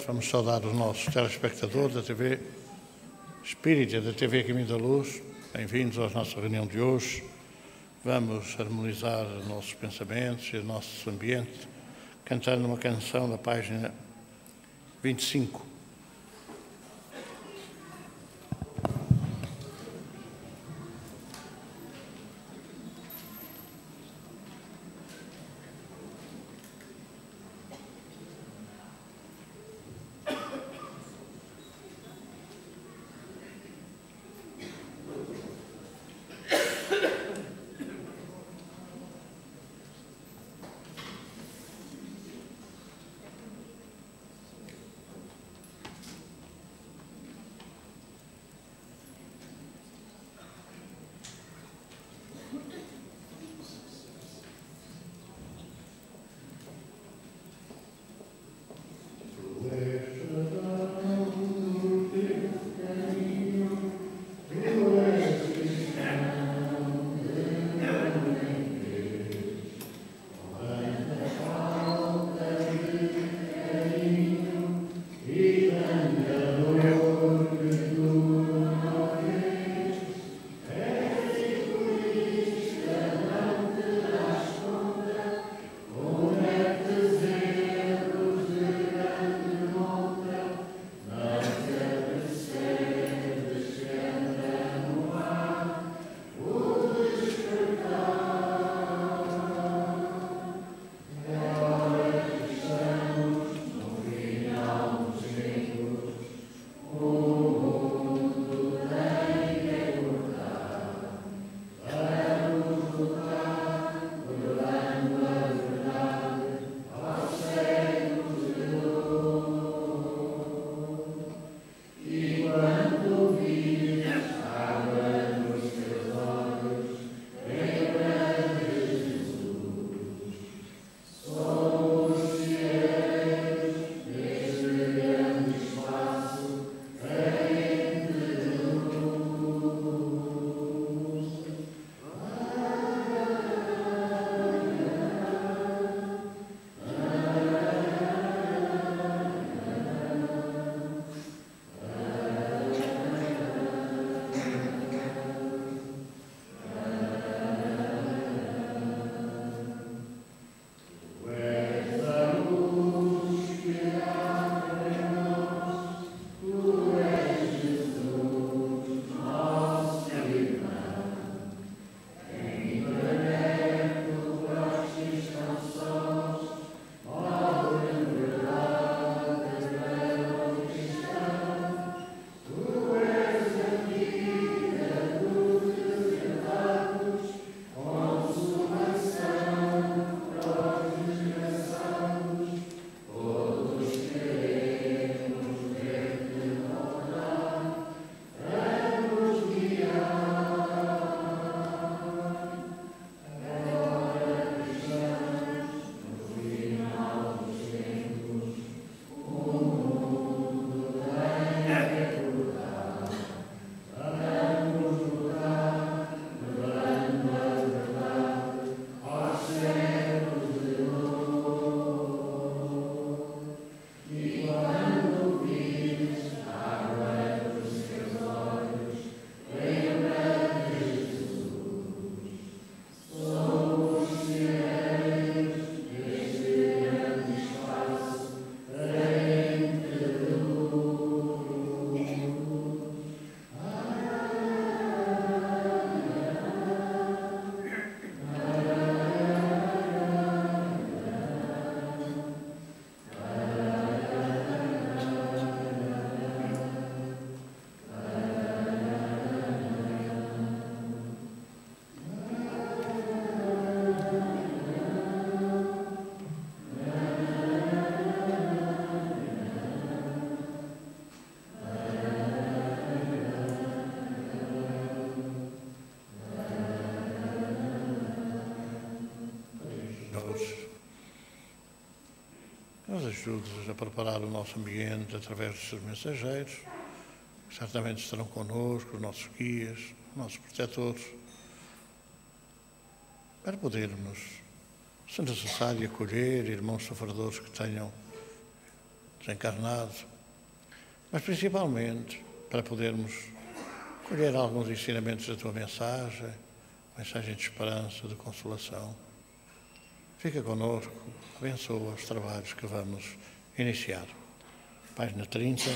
aberto, vamos saudar os nossos telespectadores da TV Espírita, da TV Caminho da Luz. Bem-vindos à nossa reunião de hoje. Vamos harmonizar os nossos pensamentos e o nosso ambiente, cantando uma canção da página 25. Nos ajudes a preparar o nosso ambiente através dos seus mensageiros, que certamente estarão connosco, os nossos guias, os nossos protetores, para podermos, se necessário, acolher irmãos sofredores que tenham desencarnado, mas principalmente para podermos colher alguns ensinamentos da tua mensagem de esperança, de consolação. Fica connosco, abençoa os trabalhos que vamos iniciar. Página 30.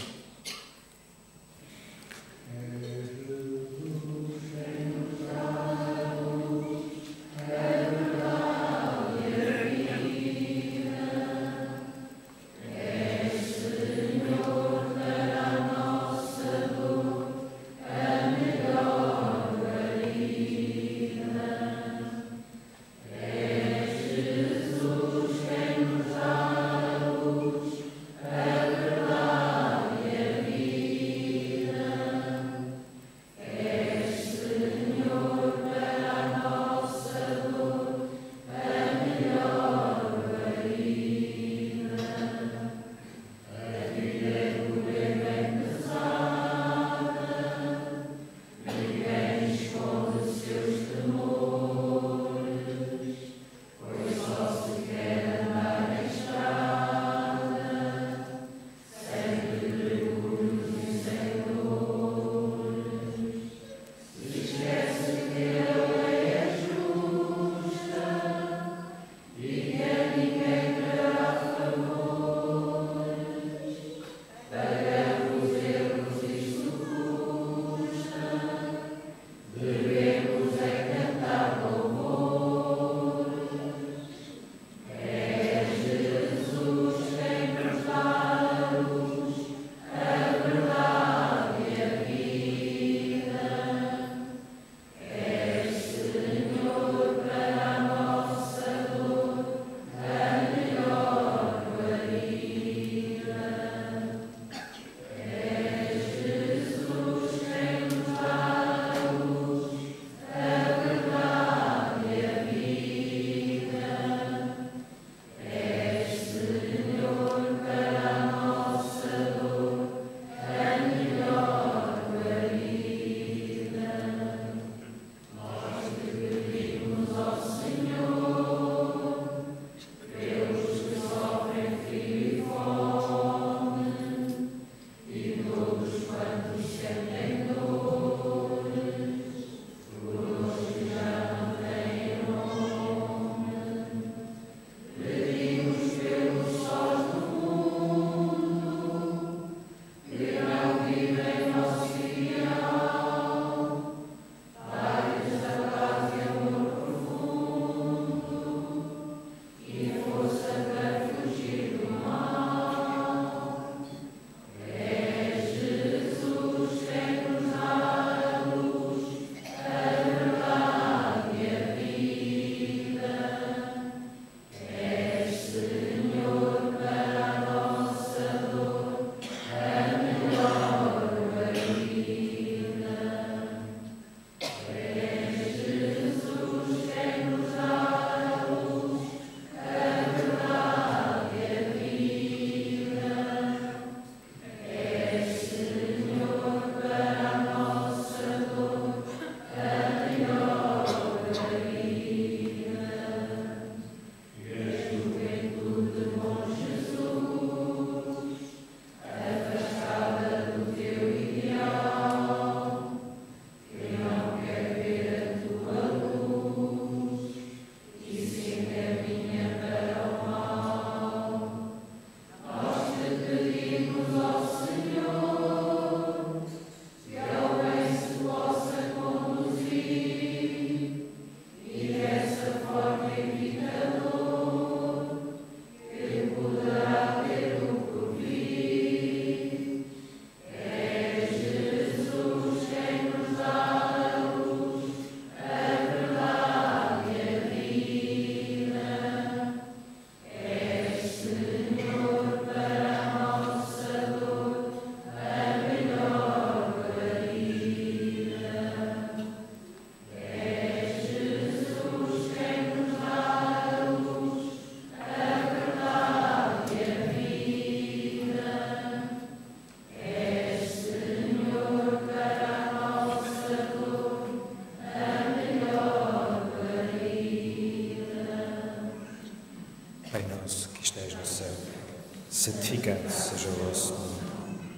santificado seja o vosso nome.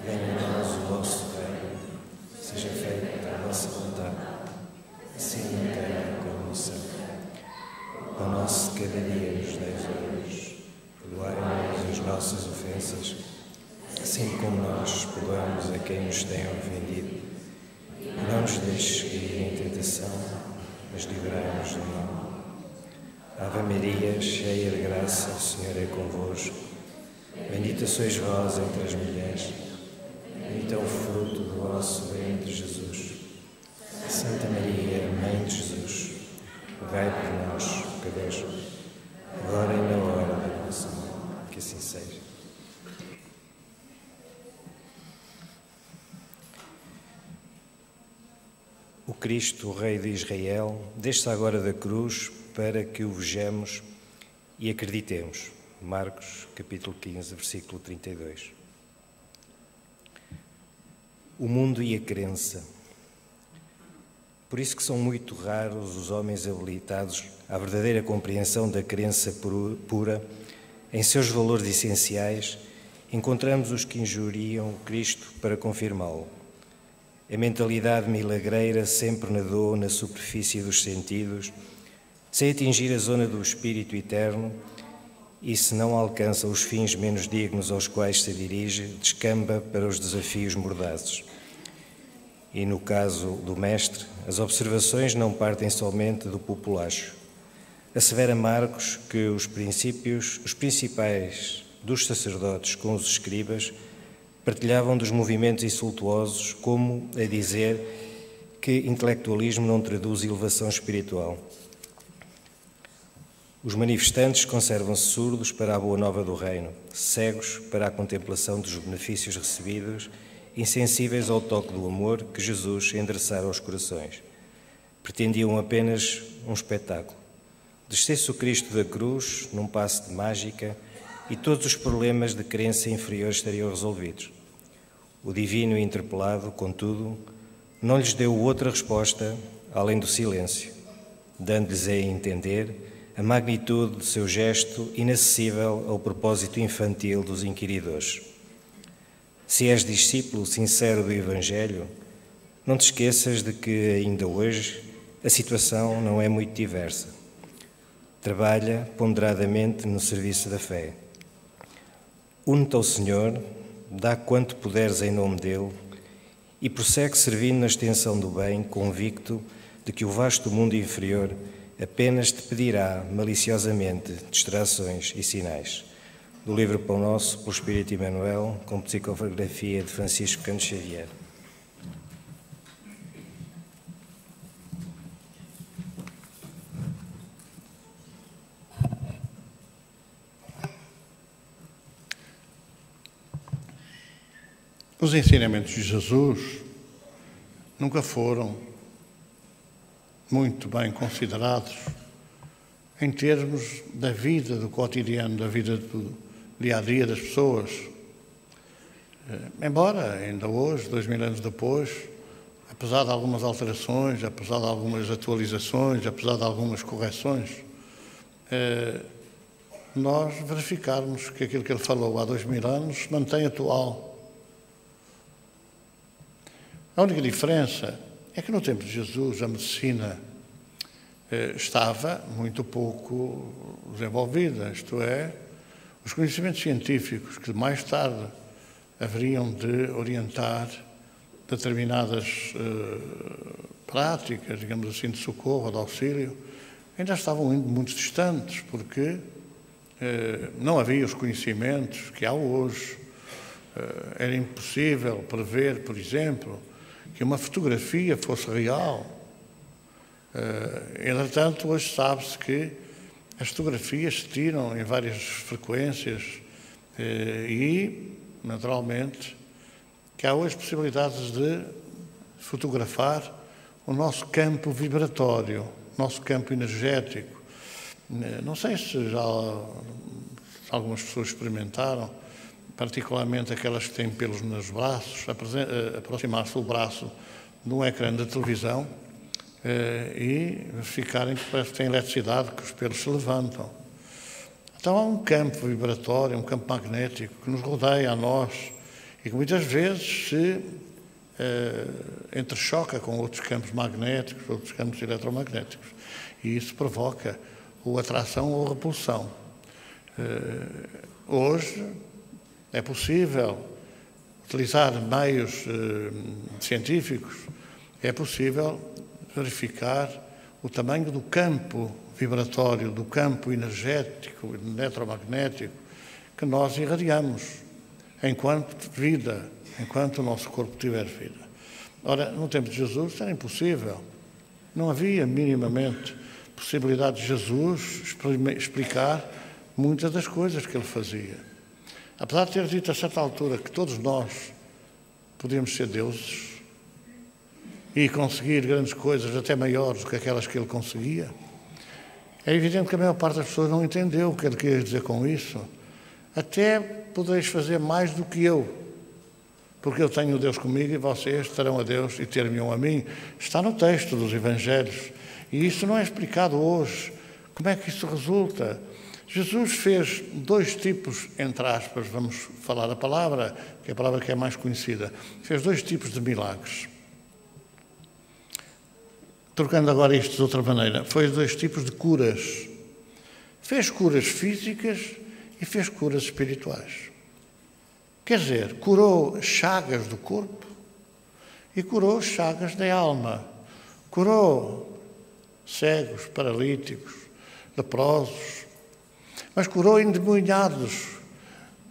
Venha a nós o vosso reino, seja feita a vossa vontade, assim na terra como no céu. O pão nosso de cada dia nos dai hoje. Perdoai-nos as nossas ofensas, assim como nós perdoamos a quem nos tem ofendido. E não nos deixes cair em tentação, mas livrai-nos do mal. Ave Maria, cheia de graça, o Senhor é convosco. Bendita sois vós entre as mulheres, bendito é o fruto do vosso ventre, Jesus. Santa Maria, Mãe de Jesus, rogai por nós, pecadores, agora e na hora da nossa morte. Que assim seja. O Cristo, o Rei de Israel, desce agora da cruz para que o vejamos e acreditemos. Marcos, capítulo 15, versículo 32. O mundo e a crença. Por isso que são muito raros os homens habilitados à verdadeira compreensão da crença pura, em seus valores essenciais, encontramos os que injuriam o Cristo para confirmá-lo. A mentalidade milagreira sempre nadou na superfície dos sentidos, sem atingir a zona do espírito eterno, e se não alcança os fins menos dignos aos quais se dirige, descamba para os desafios mordazes. E no caso do Mestre, as observações não partem somente do populacho. Assevera Marcos que os principais dos sacerdotes com os escribas partilhavam dos movimentos insultuosos, como a dizer que intelectualismo não traduz elevação espiritual. Os manifestantes conservam-se surdos para a boa nova do reino, cegos para a contemplação dos benefícios recebidos, insensíveis ao toque do amor que Jesus endereçara aos corações. Pretendiam apenas um espetáculo. Descesse o Cristo da cruz num passe de mágica e todos os problemas de crença inferior estariam resolvidos. O divino interpelado, contudo, não lhes deu outra resposta além do silêncio, dando-lhes a entender a magnitude do seu gesto inacessível ao propósito infantil dos inquiridores. Se és discípulo sincero do Evangelho, não te esqueças de que, ainda hoje, a situação não é muito diversa. Trabalha ponderadamente no serviço da fé. Une-te ao Senhor, dá quanto puderes em nome dele e prossegue servindo na extensão do bem, convicto de que o vasto mundo inferior apenas te pedirá maliciosamente distrações e sinais. Do livro Pão Nosso, pelo Espírito Emmanuel, com psicografia de Francisco Cândido Xavier. Os ensinamentos de Jesus nunca foram muito bem considerados em termos da vida do cotidiano, da vida do dia-a-dia das pessoas. Embora ainda hoje, 2000 anos depois, apesar de algumas alterações, apesar de algumas atualizações, apesar de algumas correções, nós verificarmos que aquilo que ele falou há 2000 anos se mantém atual. A única diferença é que no tempo de Jesus a medicina estava muito pouco desenvolvida, isto é, os conhecimentos científicos que mais tarde haveriam de orientar determinadas práticas, digamos assim, de socorro, de auxílio, ainda estavam indo muito distantes, porque não havia os conhecimentos que há hoje. Era impossível prever, por exemplo, que uma fotografia fosse real. Entretanto, hoje sabe-se que as fotografias se tiram em várias frequências e, naturalmente, que há hoje possibilidades de fotografar o nosso campo vibratório, o nosso campo energético. Não sei se já algumas pessoas experimentaram, particularmente aquelas que têm pelos nos braços, aproximar-se o braço de um ecrã de televisão e verificarem que parece que tem eletricidade, que os pelos se levantam. Então há um campo vibratório, um campo magnético que nos rodeia a nós e que muitas vezes se entrechoca com outros campos magnéticos, outros campos eletromagnéticos. E isso provoca ou atração ou repulsão. Hoje é possível utilizar meios científicos, é possível verificar o tamanho do campo vibratório, do campo energético, eletromagnético, que nós irradiamos enquanto vida, enquanto o nosso corpo tiver vida. Ora, no tempo de Jesus era impossível. Não havia minimamente possibilidade de Jesus explicar muitas das coisas que ele fazia. Apesar de ter dito a certa altura que todos nós podíamos ser deuses e conseguir grandes coisas até maiores do que aquelas que ele conseguia, é evidente que a maior parte das pessoas não entendeu o que ele queria dizer com isso. Até podereis fazer mais do que eu, porque eu tenho Deus comigo e vocês terão a Deus e ter-me-ão a mim. Está no texto dos Evangelhos. E isso não é explicado hoje. Como é que isso resulta? Jesus fez dois tipos, entre aspas, vamos falar a palavra, que é a palavra que é mais conhecida, fez dois tipos de milagres. Trocando agora isto de outra maneira, fez dois tipos de curas. Fez curas físicas e fez curas espirituais. Quer dizer, curou chagas do corpo e curou chagas da alma. Curou cegos, paralíticos, leprosos, mas curou endemoniados,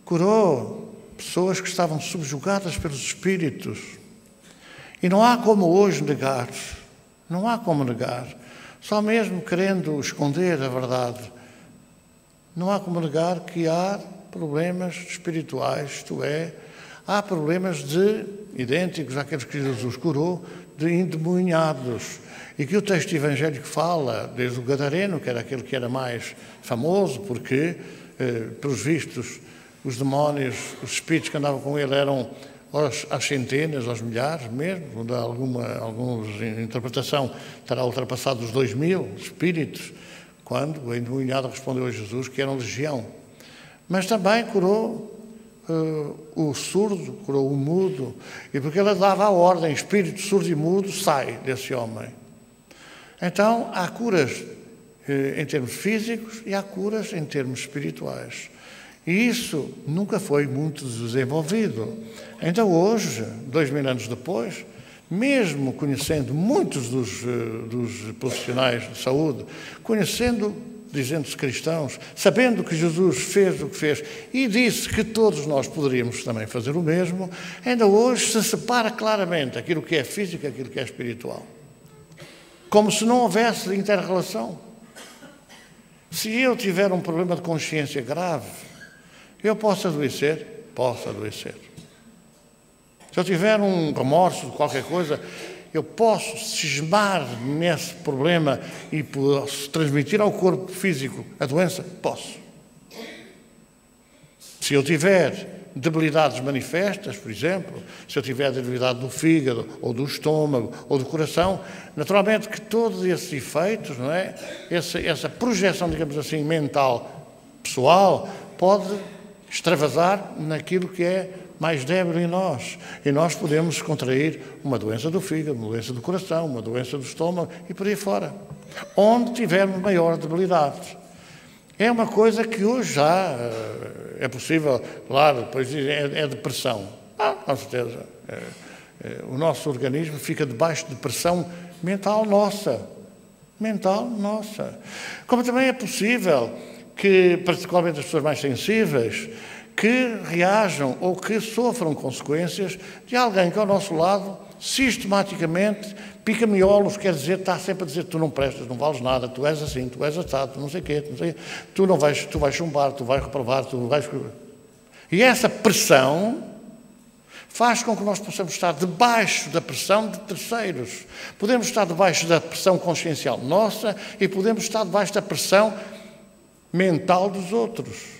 curou pessoas que estavam subjugadas pelos espíritos. E não há como hoje negar, não há como negar, só mesmo querendo esconder a verdade, não há como negar que há problemas espirituais, isto é, há problemas idênticos àqueles que Jesus curou, de endemoniados, e que o texto evangélico fala, desde o Gadareno, que era aquele que era mais famoso, porque, pelos vistos, os demónios, os espíritos que andavam com ele eram às centenas, aos milhares mesmo, onde alguma interpretação terá ultrapassado os 2000 espíritos, quando o endemoniado respondeu a Jesus que eram legião. Mas também curou o surdo, curou o mudo, e porque ele dava a ordem, espírito surdo e mudo, sai desse homem. Então, há curas em termos físicos e há curas em termos espirituais. E isso nunca foi muito desenvolvido. Então, hoje, 2000 anos depois, mesmo conhecendo muitos dos profissionais de saúde, conhecendo, dizendo-se cristãos, sabendo que Jesus fez o que fez e disse que todos nós poderíamos também fazer o mesmo, ainda hoje se separa claramente aquilo que é físico e aquilo que é espiritual. Como se não houvesse inter-relação. Se eu tiver um problema de consciência grave, eu posso adoecer? Posso adoecer. Se eu tiver um remorso de qualquer coisa, eu posso cismar nesse problema e posso transmitir ao corpo físico a doença? Posso. Se eu tiver debilidades manifestas, por exemplo, se eu tiver debilidade do fígado, ou do estômago, ou do coração, naturalmente que todos esses efeitos, não é? Essa projeção, digamos assim, mental, pessoal, pode extravasar naquilo que é mais débil em nós. E nós podemos contrair uma doença do fígado, uma doença do coração, uma doença do estômago e por aí fora. Onde tivermos maior debilidade. É uma coisa que hoje já é possível, claro, depois é depressão. Com certeza. O nosso organismo fica debaixo de pressão mental nossa. Mental nossa. Como também é possível que, particularmente as pessoas mais sensíveis, que reajam ou que sofram consequências de alguém que ao nosso lado sistematicamente pica miolos, quer dizer, está sempre a dizer tu não prestas, não vales nada, tu és assim, tu és assado, tu não sei o quê, tu vais chumbar, tu vais reprovar, tu vais... E essa pressão faz com que nós possamos estar debaixo da pressão de terceiros. Podemos estar debaixo da pressão consciencial nossa e podemos estar debaixo da pressão mental dos outros.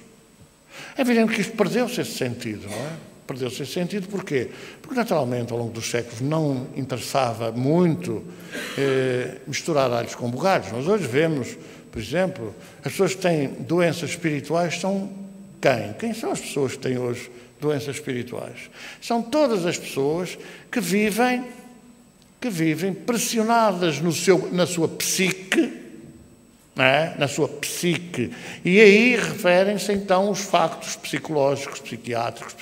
É evidente que isto perdeu-se esse sentido, não é? Perdeu-se esse sentido. Porquê? Porque, naturalmente, ao longo dos séculos não interessava muito misturar alhos com bugalhos. Nós hoje vemos, por exemplo, as pessoas que têm doenças espirituais são quem? Quem são as pessoas que têm hoje doenças espirituais? São todas as pessoas que vivem pressionadas na sua psique, não é? Na sua psique. E aí referem-se então os factos psicológicos, psiquiátricos,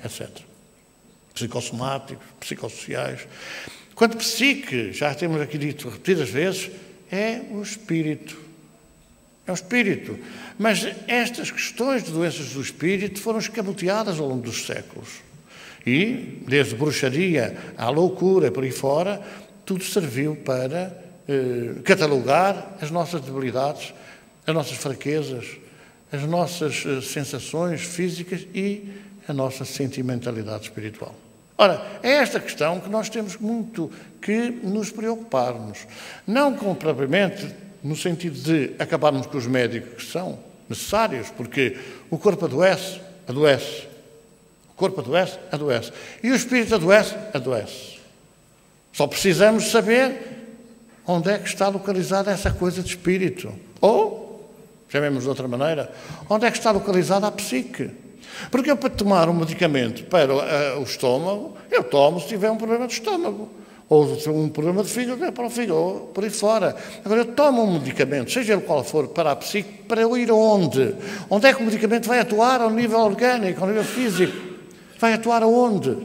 etc. Psicossomáticos, psicossociais. Quanto psique, já temos aqui dito repetidas vezes, é o espírito. É o espírito. Mas estas questões de doenças do espírito foram escamoteadas ao longo dos séculos. E, desde bruxaria à loucura por aí fora, tudo serviu para catalogar as nossas debilidades, as nossas fraquezas, as nossas sensações físicas e a nossa sentimentalidade espiritual. Ora, é esta questão que nós temos muito que nos preocuparmos. Não propriamente no sentido de acabarmos com os médicos que são necessários, porque o corpo adoece. O corpo adoece. E o espírito adoece. Só precisamos saber onde é que está localizada essa coisa de espírito. Ou, chamemos de outra maneira, onde é que está localizada a psique. Porque eu, para tomar um medicamento para o estômago, eu tomo se tiver um problema de estômago. Ou um problema de fígado, é para o fígado, ou por aí fora. Agora, eu tomo um medicamento, seja ele qual for, para a psique, para eu ir aonde? Onde é que o medicamento vai atuar ao nível orgânico, ao nível físico? Vai atuar aonde?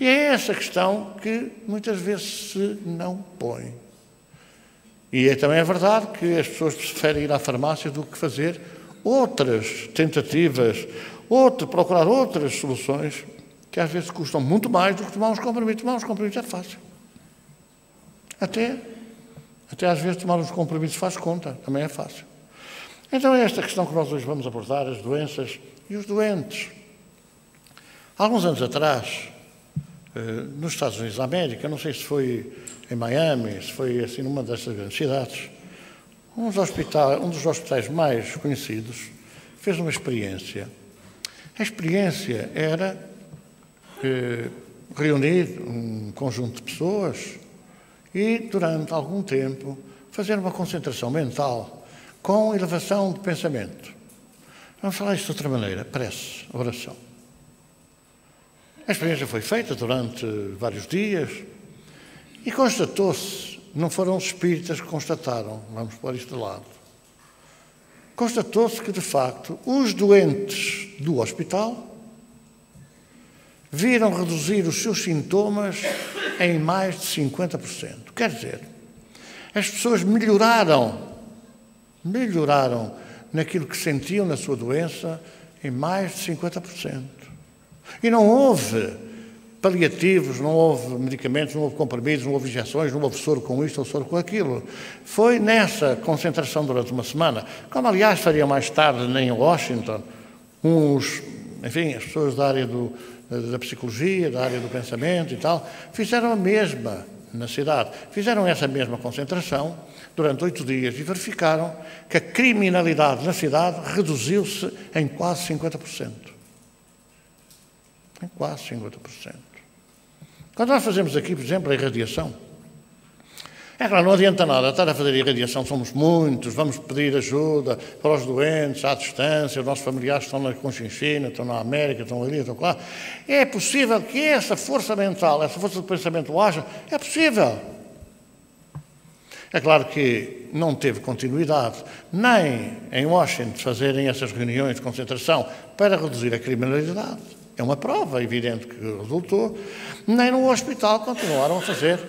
E é essa questão que muitas vezes se não põe. E também é verdade que as pessoas preferem ir à farmácia do que fazer outras tentativas, procurar outras soluções que às vezes custam muito mais do que tomar uns comprimidos. Tomar uns comprimidos é fácil. Até às vezes tomar uns comprimidos faz conta, também é fácil. Então é esta questão que nós hoje vamos abordar, as doenças e os doentes. Há alguns anos atrás, nos Estados Unidos da América, não sei se foi em Miami, se foi assim numa destas grandes cidades, um dos hospitais mais conhecidos fez uma experiência. A experiência era reunir um conjunto de pessoas e, durante algum tempo, fazer uma concentração mental com elevação de pensamento. Vamos falar isto de outra maneira, prece, oração. A experiência foi feita durante vários dias e constatou-se, não foram os espíritas que constataram, vamos pôr isto de lado, constatou-se que, de facto, os doentes do hospital viram reduzir os seus sintomas em mais de 50%. Quer dizer, as pessoas melhoraram naquilo que sentiam na sua doença em mais de 50%. E não houve paliativos, não houve medicamentos, não houve comprimidos, não houve injeções, não houve soro com isto ou soro com aquilo. Foi nessa concentração durante uma semana, como aliás faria mais tarde em Washington, as pessoas da área da psicologia, da área do pensamento e tal, fizeram a mesma na cidade. Fizeram essa mesma concentração durante 8 dias e verificaram que a criminalidade na cidade reduziu-se em quase 50%. Em quase 50%. Quando nós fazemos aqui, por exemplo, a irradiação, é claro, não adianta nada estar a fazer irradiação, somos muitos, vamos pedir ajuda para os doentes, à distância, os nossos familiares estão na Conchinchina, estão na América, estão ali, estão lá. É possível que essa força mental, essa força do pensamento haja? É possível. É claro que não teve continuidade, nem em Washington fazerem essas reuniões de concentração para reduzir a criminalidade. É uma prova evidente que resultou. Nem no hospital continuaram a fazer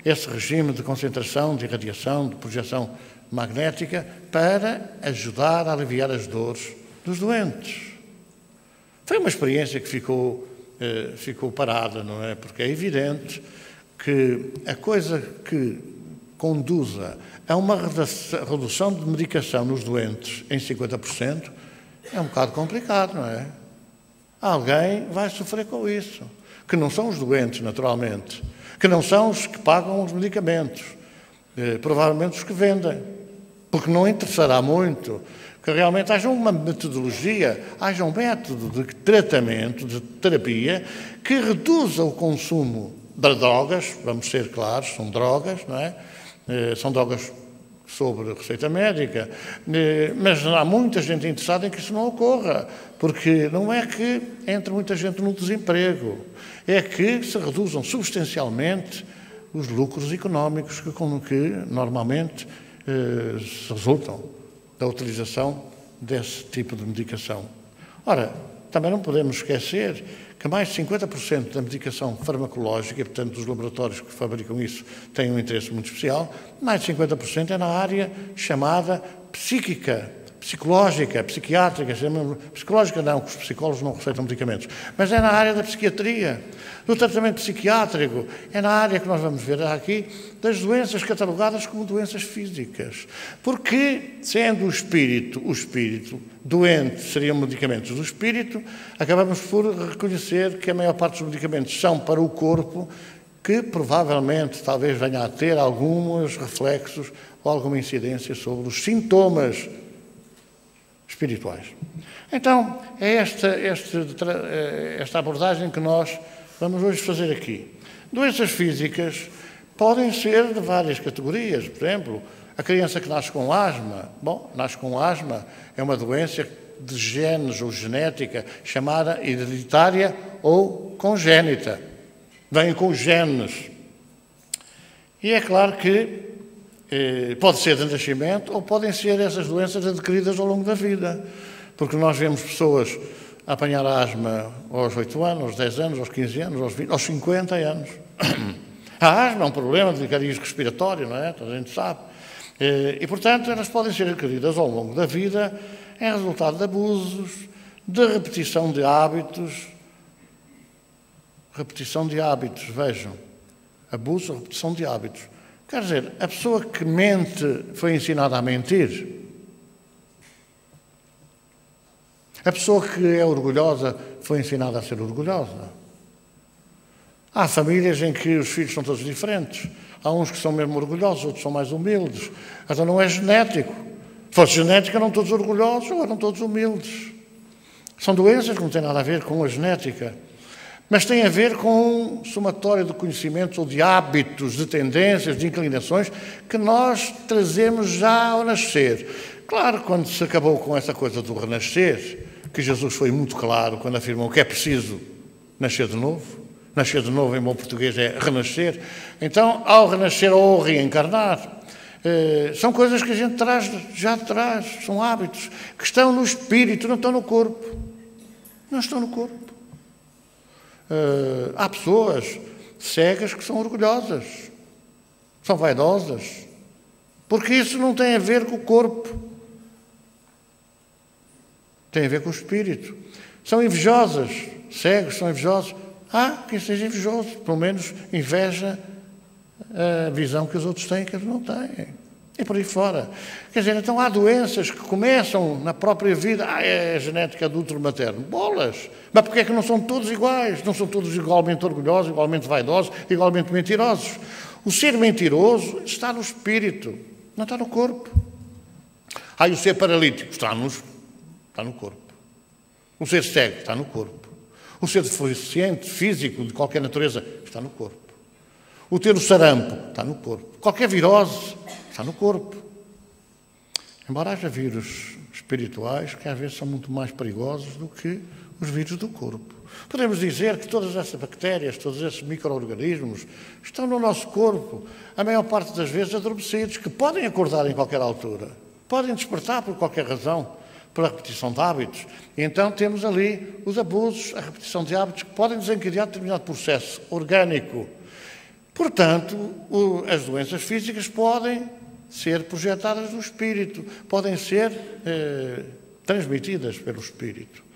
esse regime de concentração, de irradiação, de projeção magnética para ajudar a aliviar as dores dos doentes. Foi uma experiência que ficou parada, não é? Porque é evidente que a coisa que conduza a uma redução de medicação nos doentes em 50% é um bocado complicado, não é? Alguém vai sofrer com isso, que não são os doentes, naturalmente, que não são os que pagam os medicamentos, provavelmente os que vendem, porque não interessará muito que realmente haja uma metodologia, haja um método de tratamento, de terapia, que reduza o consumo de drogas, vamos ser claros, são drogas, não é? São drogas sobre receita médica, mas há muita gente interessada em que isso não ocorra, porque não é que entre muita gente no desemprego, é que se reduzam substancialmente os lucros económicos que normalmente se resultam da utilização desse tipo de medicação. Ora, também não podemos esquecer que mais de 50% da medicação farmacológica, e portanto os laboratórios que fabricam isso têm um interesse muito especial, mais de 50% é na área chamada psíquica, psicológica, psiquiátrica, psicológica não, que os psicólogos não receitam medicamentos, mas é na área da psiquiatria, do tratamento psiquiátrico, é na área que nós vamos ver aqui das doenças catalogadas como doenças físicas. Porque, sendo o espírito doente, seriam medicamentos do espírito, acabamos por reconhecer que a maior parte dos medicamentos são para o corpo, que provavelmente talvez venha a ter alguns reflexos ou alguma incidência sobre os sintomas espirituais. Então, é esta abordagem que nós vamos hoje fazer aqui. Doenças físicas podem ser de várias categorias. Por exemplo, a criança que nasce com asma. Bom, nasce com asma, é uma doença de genes ou genética, chamada hereditária ou congénita. Vem com os genes. E é claro que pode ser de nascimento ou podem ser essas doenças adquiridas ao longo da vida. Porque nós vemos pessoas a apanhar asma aos 8 anos, aos 10 anos, aos 15 anos, aos 20, aos 50 anos. A asma é um problema de cariz respiratório, não é? Toda a gente sabe. E, portanto, elas podem ser adquiridas ao longo da vida em resultado de abusos, de repetição de hábitos. Repetição de hábitos, vejam. Abuso, repetição de hábitos. Quer dizer, a pessoa que mente foi ensinada a mentir. A pessoa que é orgulhosa foi ensinada a ser orgulhosa. Há famílias em que os filhos são todos diferentes. Há uns que são mesmo orgulhosos, outros são mais humildes. Então não é genético. Se fosse genética, eram todos orgulhosos ou eram todos humildes. São doenças que não têm nada a ver com a genética. Mas têm a ver com um somatório de conhecimentos ou de hábitos, de tendências, de inclinações que nós trazemos já ao nascer. Claro, quando se acabou com essa coisa do renascer, que Jesus foi muito claro quando afirmou que é preciso nascer de novo. Nascer de novo em bom português é renascer. Então, ao renascer ou reencarnar, são coisas que a gente já traz, são hábitos que estão no espírito, não estão no corpo. Não estão no corpo. Há pessoas cegas que são orgulhosas, são vaidosas, porque isso não tem a ver com o corpo. Tem a ver com o espírito. São invejosas, cegos são invejosos. Há quem seja invejoso, pelo menos inveja a visão que os outros têm que eles não têm. E por aí fora. Quer dizer, então há doenças que começam na própria vida. É a genética do útero materno. Bolas! Mas porquê é que não são todos iguais? Não são todos igualmente orgulhosos, igualmente vaidosos, igualmente mentirosos? O ser mentiroso está no espírito, não está no corpo. E o ser paralítico está no corpo. O ser cego está no corpo. O ser deficiente, físico, de qualquer natureza, está no corpo. O ter o sarampo está no corpo. Qualquer virose está no corpo. Embora haja vírus espirituais que às vezes são muito mais perigosos do que os vírus do corpo. Podemos dizer que todas essas bactérias, todos esses micro-organismos estão no nosso corpo, a maior parte das vezes adormecidos, que podem acordar em qualquer altura, podem despertar por qualquer razão, pela repetição de hábitos. E então temos ali os abusos, a repetição de hábitos que podem desencadear determinado processo orgânico. Portanto, as doenças físicas podem ser projetadas no espírito, podem ser transmitidas pelo espírito.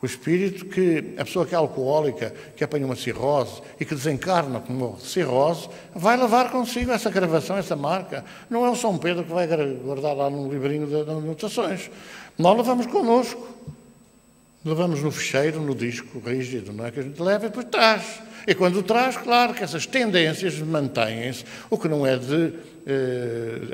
O espírito que a pessoa que é alcoólica, que apanha uma cirrose e que desencarna com uma cirrose, vai levar consigo essa gravação, essa marca. Não é o São Pedro que vai guardar lá num livrinho de anotações. Nós levamos connosco. Levamos no fecheiro, no disco rígido, não é? Que a gente leva e depois traz. E quando traz, claro que essas tendências mantêm-se, o que não é de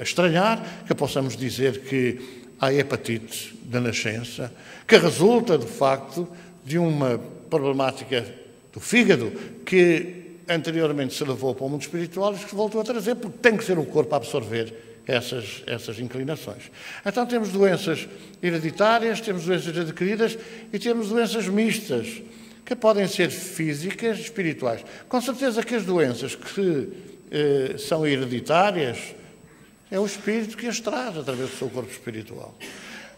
estranhar que possamos dizer que à hepatite da nascença, que resulta, de facto, de uma problemática do fígado que anteriormente se levou para o mundo espiritual e que se voltou a trazer, porque tem que ser o corpo a absorver essas inclinações. Então temos doenças hereditárias, temos doenças adquiridas e temos doenças mistas, que podem ser físicas e espirituais. Com certeza que as doenças que são hereditárias é o espírito que as traz através do seu corpo espiritual.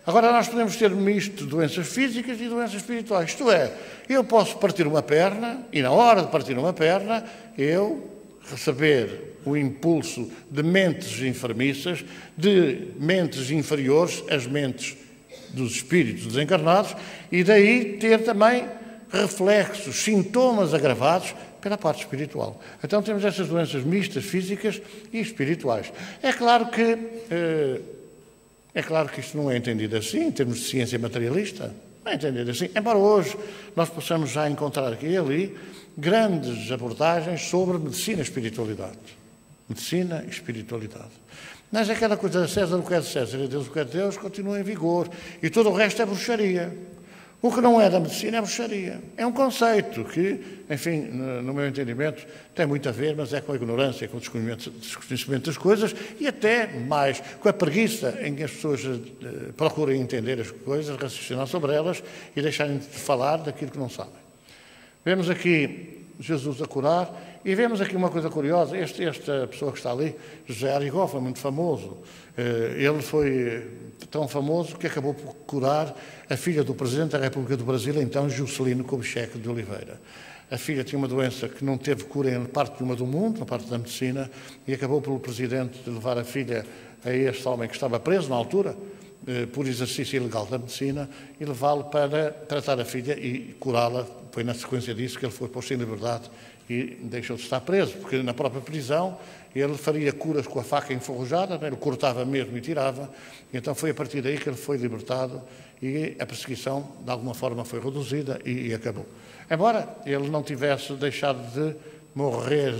Agora, nós podemos ter um misto de doenças físicas e doenças espirituais. Isto é, eu posso partir uma perna e, na hora de partir uma perna, eu receber o impulso de mentes enfermiças, de mentes inferiores às mentes dos espíritos desencarnados, e daí ter também reflexos, sintomas agravados pela parte espiritual. Então temos essas doenças mistas, físicas e espirituais. É claro que isto não é entendido assim, em termos de ciência materialista. Não é entendido assim. Embora hoje nós possamos já encontrar aqui e ali grandes abordagens sobre medicina e espiritualidade. Medicina e espiritualidade. Mas aquela coisa de César o que é de César e Deus o que é de Deus continua em vigor. E todo o resto é bruxaria. O que não é da medicina é bruxaria. É um conceito que, enfim, no meu entendimento, tem muito a ver, mas é com a ignorância, com o desconhecimento das coisas e até mais com a preguiça em que as pessoas procurem entender as coisas, raciocinar sobre elas e deixarem de falar daquilo que não sabem. Vemos aqui Jesus a curar e vemos aqui uma coisa curiosa. Esta pessoa que está ali, José Arigó, foi muito famoso. Ele foi tão famoso que acabou por curar a filha do Presidente da República do Brasil, então Juscelino Kubitschek de Oliveira. A filha tinha uma doença que não teve cura em parte nenhuma do mundo, na parte da medicina, e acabou pelo Presidente de levar a filha a este homem que estava preso na altura, por exercício ilegal da medicina, e levá-lo para tratar a filha e curá-la. Foi na sequência disso que ele foi posto em liberdade e deixou de estar preso, porque na própria prisão ele faria curas com a faca enferrujada, ele cortava mesmo e tirava, e então foi a partir daí que ele foi libertado e a perseguição, de alguma forma, foi reduzida e acabou. Embora ele não tivesse deixado de morrer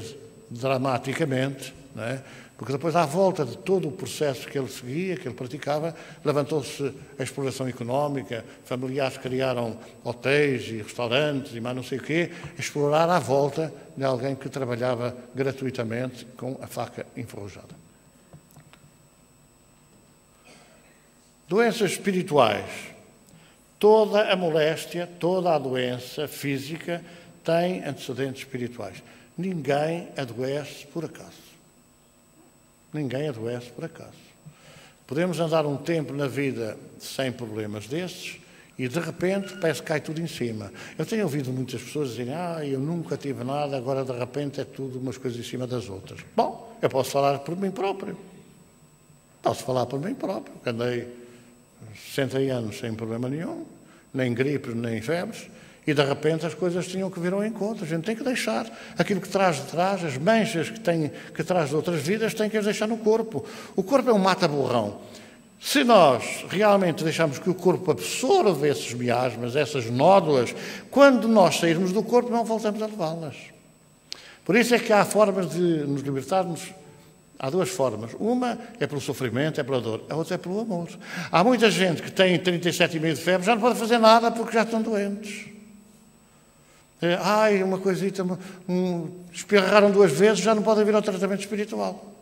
dramaticamente, não é? Porque depois, à volta de todo o processo que ele seguia, que ele praticava, levantou-se a exploração económica, familiares criaram hotéis e restaurantes e mais não sei o quê, explorar à volta de alguém que trabalhava gratuitamente com a faca enferrujada. Doenças espirituais. Toda a moléstia, toda a doença física tem antecedentes espirituais. Ninguém adoece por acaso. Ninguém adoece por acaso. Podemos andar um tempo na vida sem problemas desses e, de repente, parece que cai tudo em cima. Eu tenho ouvido muitas pessoas dizerem eu nunca tive nada, agora, de repente, é tudo umas coisas em cima das outras. Bom, eu posso falar por mim próprio. Posso falar por mim próprio, que andei 60 anos sem problema nenhum, nem gripes, nem febres, e de repente as coisas tinham que vir ao encontro. A gente tem que deixar aquilo que traz de trás, as manchas que traz de outras vidas, tem que as deixar no corpo. O corpo é um mata-borrão. Se nós realmente deixarmos que o corpo absorva esses miasmas, essas nódoas, quando nós sairmos do corpo não voltamos a levá-las. Por isso é que há formas de nos libertarmos. Há duas formas. Uma é pelo sofrimento, é pela dor. A outra é pelo amor. Há muita gente que tem 37,5 de febre, já não pode fazer nada porque já estão doentes. Uma coisita, espirraram 2 vezes, já não podem vir ao tratamento espiritual.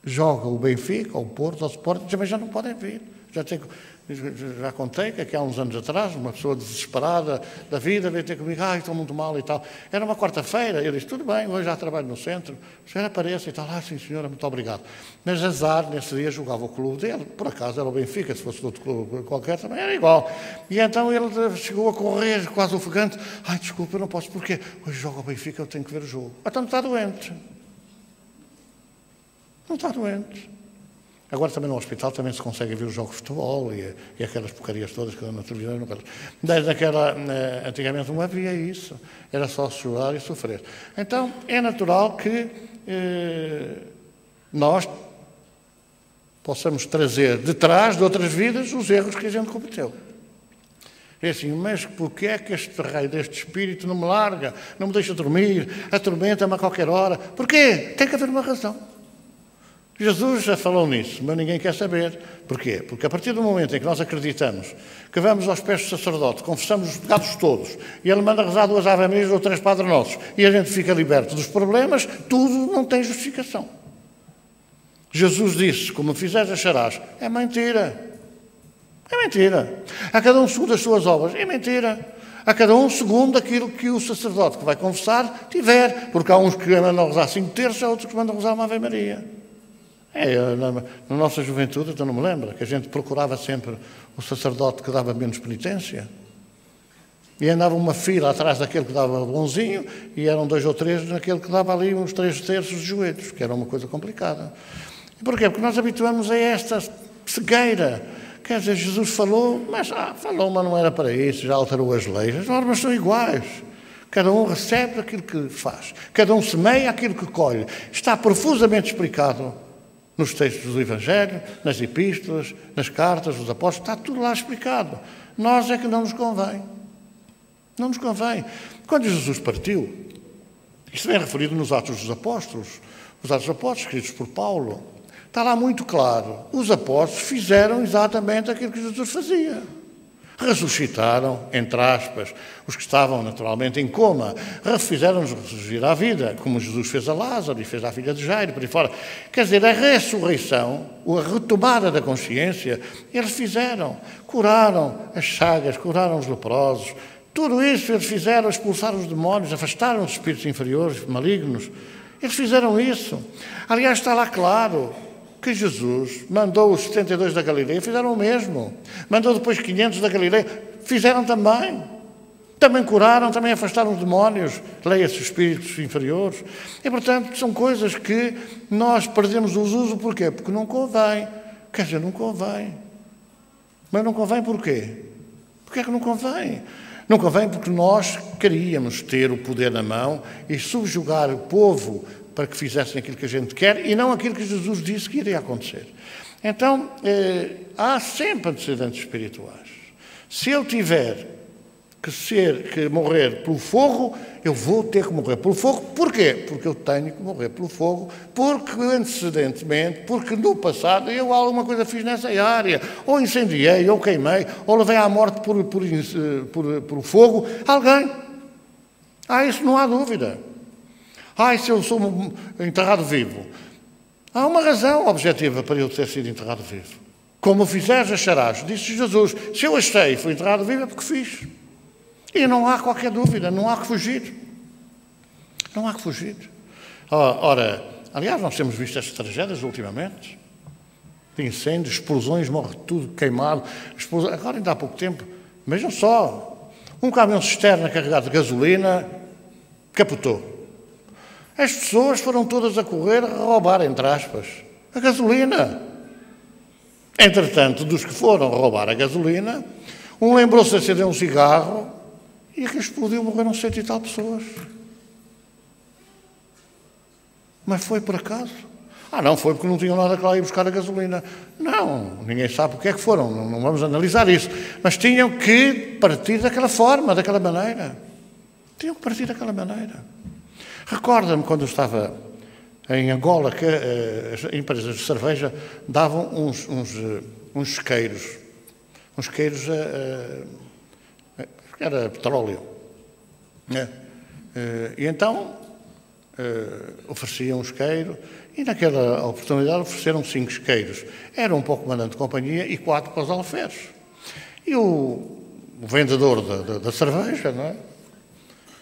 Joga o Benfica, ou o Porto, ou o Sporting, também já não podem vir. Já contei que aqui há uns anos atrás, uma pessoa desesperada da vida veio ter comigo, estou muito mal e tal. Era uma quarta-feira, eu disse, tudo bem, hoje já trabalho no centro, o senhor apareça e tal. Sim senhora, muito obrigado. Mas azar, nesse dia jogava o clube dele, por acaso era o Benfica, se fosse de outro clube qualquer também era igual. E então ele chegou a correr, quase ofegante, desculpa, eu não posso, porquê? Hoje joga o Benfica, eu tenho que ver o jogo. Então não está doente. Não está doente. Agora também no hospital também se consegue ver os jogos de futebol e aquelas porcarias todas que dão na televisão. Antigamente não havia isso. Era só chorar e sofrer. Então é natural que nós possamos trazer de trás de outras vidas os erros que a gente cometeu. É assim, mas porquê é que este raio deste espírito não me larga, não me deixa dormir, atormenta-me a qualquer hora? Porquê? Tem que haver uma razão. Jesus já falou nisso, mas ninguém quer saber. Porquê? Porque a partir do momento em que nós acreditamos que vamos aos pés do sacerdote, confessamos os pecados todos, e ele manda rezar 2 Ave Marias ou 3 Padre Nossos, e a gente fica liberto dos problemas, tudo não tem justificação. Jesus disse, como fizeres acharás, é mentira. É mentira. A cada um segundo as suas obras, é mentira. A cada um segundo aquilo que o sacerdote que vai confessar tiver, porque há uns que mandam rezar 5 terços, há outros que mandam rezar uma Ave Maria. Na nossa juventude, eu não me lembro, que a gente procurava sempre o sacerdote que dava menos penitência. E andava uma fila atrás daquele que dava bonzinho, e eram 2 ou 3 naquele que dava ali uns 3 terços de joelhos, que era uma coisa complicada. E porquê? Porque nós habituamos a esta cegueira. Quer dizer, Jesus falou, mas não era para isso, já alterou as leis. As normas são iguais. Cada um recebe aquilo que faz. Cada um semeia aquilo que colhe. Está profusamente explicado nos textos do Evangelho, nas epístolas, nas cartas dos apóstolos. Está tudo lá explicado. Nós é que não nos convém. Não nos convém. Quando Jesus partiu, isto vem referido nos Atos dos Apóstolos, os Atos dos Apóstolos escritos por Paulo, está lá muito claro. Os apóstolos fizeram exatamente aquilo que Jesus fazia. Ressuscitaram, entre aspas, os que estavam naturalmente em coma, fizeram-nos ressurgir à vida, como Jesus fez a Lázaro e fez à filha de Jairo, por aí fora. Quer dizer, a ressurreição, a retomada da consciência, eles fizeram. Curaram as chagas, curaram os leprosos. Tudo isso eles fizeram, expulsaram os demónios, afastaram os espíritos inferiores, malignos. Eles fizeram isso. Aliás, está lá claro que Jesus mandou os 72 da Galileia, fizeram o mesmo. Mandou depois 500 da Galileia, fizeram também. Também curaram, também afastaram os demónios, leia-se os espíritos inferiores. E, portanto, são coisas que nós perdemos o uso. Porquê? Porque não convém. Quer dizer, não convém. Mas não convém porquê? Porquê é que não convém? Não convém porque nós queríamos ter o poder na mão e subjugar o povo para que fizessem aquilo que a gente quer e não aquilo que Jesus disse que iria acontecer. Então, há sempre antecedentes espirituais. Se eu tiver que morrer pelo fogo, eu vou ter que morrer pelo fogo. Porquê? Porque eu tenho que morrer pelo fogo, porque antecedentemente, porque no passado eu alguma coisa fiz nessa área, ou incendiei, ou queimei, ou levei à morte por fogo alguém. Isso não há dúvida. E se eu sou enterrado vivo? Há uma razão objetiva para eu ter sido enterrado vivo. Como fizeres, acharás, disse Jesus. Se eu achei e fui enterrado vivo, é porque fiz. E não há qualquer dúvida, não há que fugir. Não há que fugir. Ora, aliás, nós temos visto estas tragédias ultimamente. De incêndios, explosões, morre tudo queimado. Agora, ainda há pouco tempo, vejam só, um caminhão-cisterna carregado de gasolina capotou. As pessoas foram todas a correr a roubar, entre aspas, a gasolina. Entretanto, dos que foram roubar a gasolina, um lembrou-se de acender um cigarro e aquilo explodiu, morreram 100 e tal pessoas. Mas foi por acaso? Não foi porque não tinham nada que lá ir buscar a gasolina. Não, ninguém sabe porque é que foram, não vamos analisar isso. Mas tinham que partir daquela forma, daquela maneira. Tinham que partir daquela maneira. Recorda-me quando eu estava em Angola que as empresas de cerveja davam uns isqueiros. Uns isqueiros era petróleo. E então ofereciam um isqueiro e naquela oportunidade ofereceram 5 isqueiros. Era um para o comandante de companhia e 4 para os alferes. E o vendedor da cerveja, não é?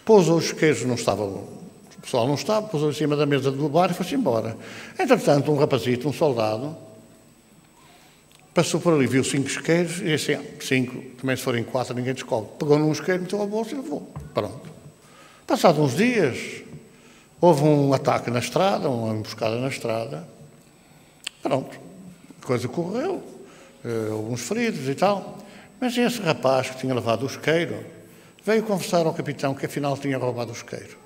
Pôs os isqueiros, não estavam... O pessoal não estava, pôs-o em cima da mesa do bar e foi-se embora. Entretanto, um rapazito, um soldado, passou por ali, viu 5 isqueiros e disse 5, também se forem 4 ninguém descobre. Pegou num isqueiro, meteu ao bolso e levou. Pronto. Passados uns dias, houve um ataque na estrada, uma emboscada na estrada. Pronto. A coisa correu, houve uns feridos e tal. Mas esse rapaz que tinha levado o isqueiro veio conversar ao capitão que afinal tinha roubado o isqueiro.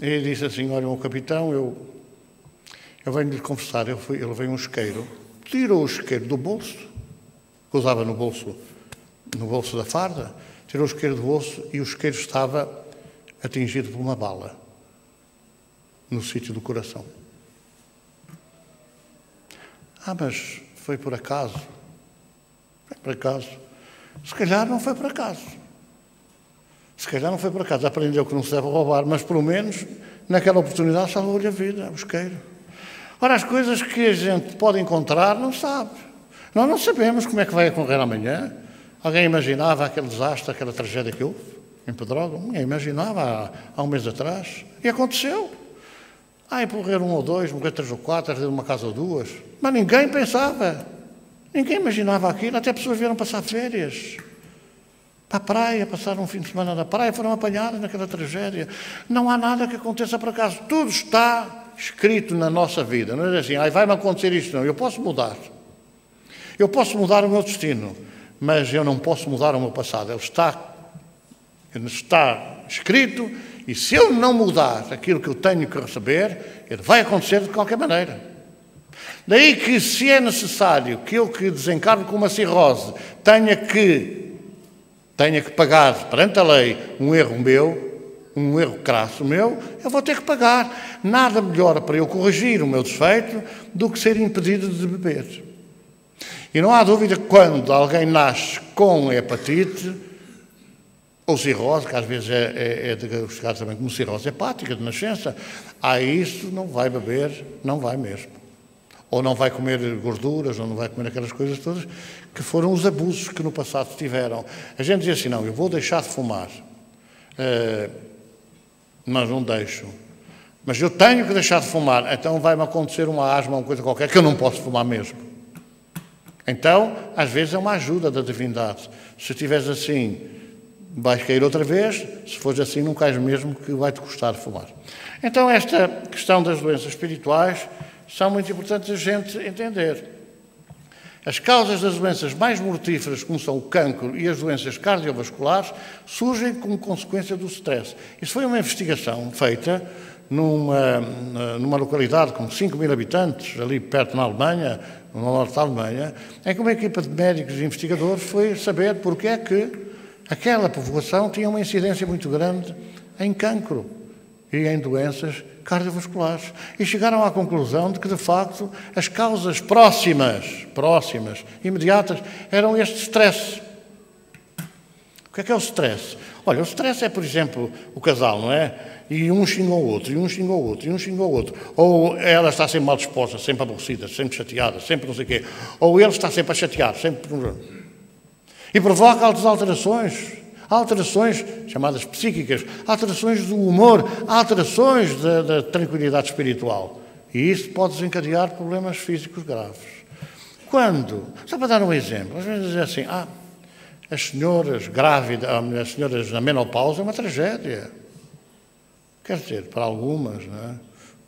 E disse assim, olha, o capitão, eu venho-lhe confessar, ele veio um isqueiro, tirou o isqueiro do bolso, que usava no bolso da farda, tirou o isqueiro do bolso e o isqueiro estava atingido por uma bala, no sítio do coração. Mas foi por acaso. Foi por acaso. Se calhar não foi por acaso. Se calhar não foi por acaso. Aprendeu que não se deve roubar, mas pelo menos naquela oportunidade salvou-lhe a vida, a busqueiro. Ora, as coisas que a gente pode encontrar não sabe. Nós não sabemos como é que vai ocorrer amanhã. Alguém imaginava aquele desastre, aquela tragédia que houve em Pedrógão? Ninguém imaginava há um mês atrás. E aconteceu. Morrer 1 ou 2, morrer 3 ou 4, arder uma casa ou 2. Mas ninguém pensava. Ninguém imaginava aquilo. Até pessoas vieram passar férias para a praia, passaram um fim de semana na praia, foram apanhadas naquela tragédia. Não há nada que aconteça por acaso. Tudo está escrito na nossa vida. Não é assim, vai-me acontecer isto. Não, eu posso mudar. Eu posso mudar o meu destino, mas eu não posso mudar o meu passado. Ele está escrito, e se eu não mudar aquilo que eu tenho que receber, ele vai acontecer de qualquer maneira. Daí que, se é necessário que eu que desencarno com uma cirrose tenha que pagar perante a lei um erro meu, um erro crasso meu, eu vou ter que pagar. Nada melhor para eu corrigir o meu defeito do que ser impedido de beber. E não há dúvida que quando alguém nasce com hepatite ou cirrose, que às vezes é diagnosticado também como cirrose hepática de nascença, isso não vai beber, não vai mesmo. Ou não vai comer gorduras, ou não vai comer aquelas coisas todas que foram os abusos que no passado tiveram. A gente diz assim, não, eu vou deixar de fumar, mas não deixo. Mas eu tenho que deixar de fumar, então vai-me acontecer uma asma, uma coisa qualquer, que eu não posso fumar mesmo. Então, às vezes é uma ajuda da divindade. Se estiveres assim, vais cair outra vez, se fores assim, não cais mesmo, que vai-te custar fumar. Então, esta questão das doenças espirituais são muito importantes a gente entender. As causas das doenças mais mortíferas, como são o cancro e as doenças cardiovasculares, surgem como consequência do stress. Isso foi uma investigação feita numa localidade com 5.000 habitantes, ali perto na Alemanha, no norte da Alemanha, em que uma equipa de médicos e investigadores foi saber porque é que aquela povoação tinha uma incidência muito grande em cancro e em doenças cardiovasculares. E chegaram à conclusão de que, de facto, as causas próximas, imediatas, eram este stress. O que é o stress? Olha, o stress é, por exemplo, o casal, não é? E um xinga o outro, e um xinga o outro, e um xinga o outro. Ou ela está sempre mal disposta, sempre aborrecida, sempre chateada, sempre não sei o quê. Ou ele está sempre a chatear, sempre... E provoca altas alterações chamadas psíquicas, alterações do humor, alterações da tranquilidade espiritual. E isso pode desencadear problemas físicos graves. Quando? Só para dar um exemplo, às vezes é assim, as senhoras grávidas, as senhoras na menopausa é uma tragédia. Quer dizer, para algumas, não é?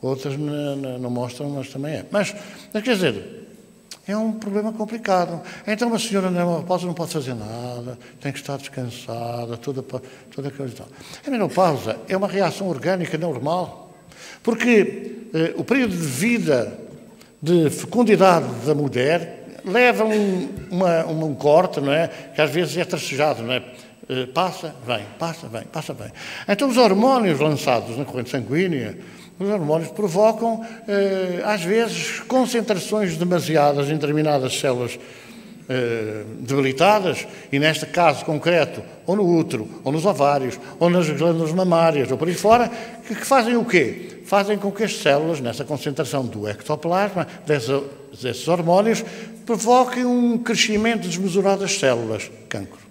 Outras não mostram, mas também é. Mas quer dizer, é um problema complicado. Então, uma senhora na menopausa não pode fazer nada, tem que estar descansada, toda aquela e tal. A menopausa é uma reação orgânica normal, porque o período de vida, de fecundidade da mulher, leva um corte, não é? Que às vezes é tracejado, não é? Passa, vem. Então, os hormónios lançados na corrente sanguínea, os hormónios provocam, às vezes, concentrações demasiadas em determinadas células debilitadas, e neste caso concreto, ou no útero, ou nos ovários, ou nas glândulas mamárias, ou por aí fora, que fazem o quê? Fazem com que as células, nessa concentração do ectoplasma, desses hormónios, provoquem um crescimento desmesurado das células, cancro.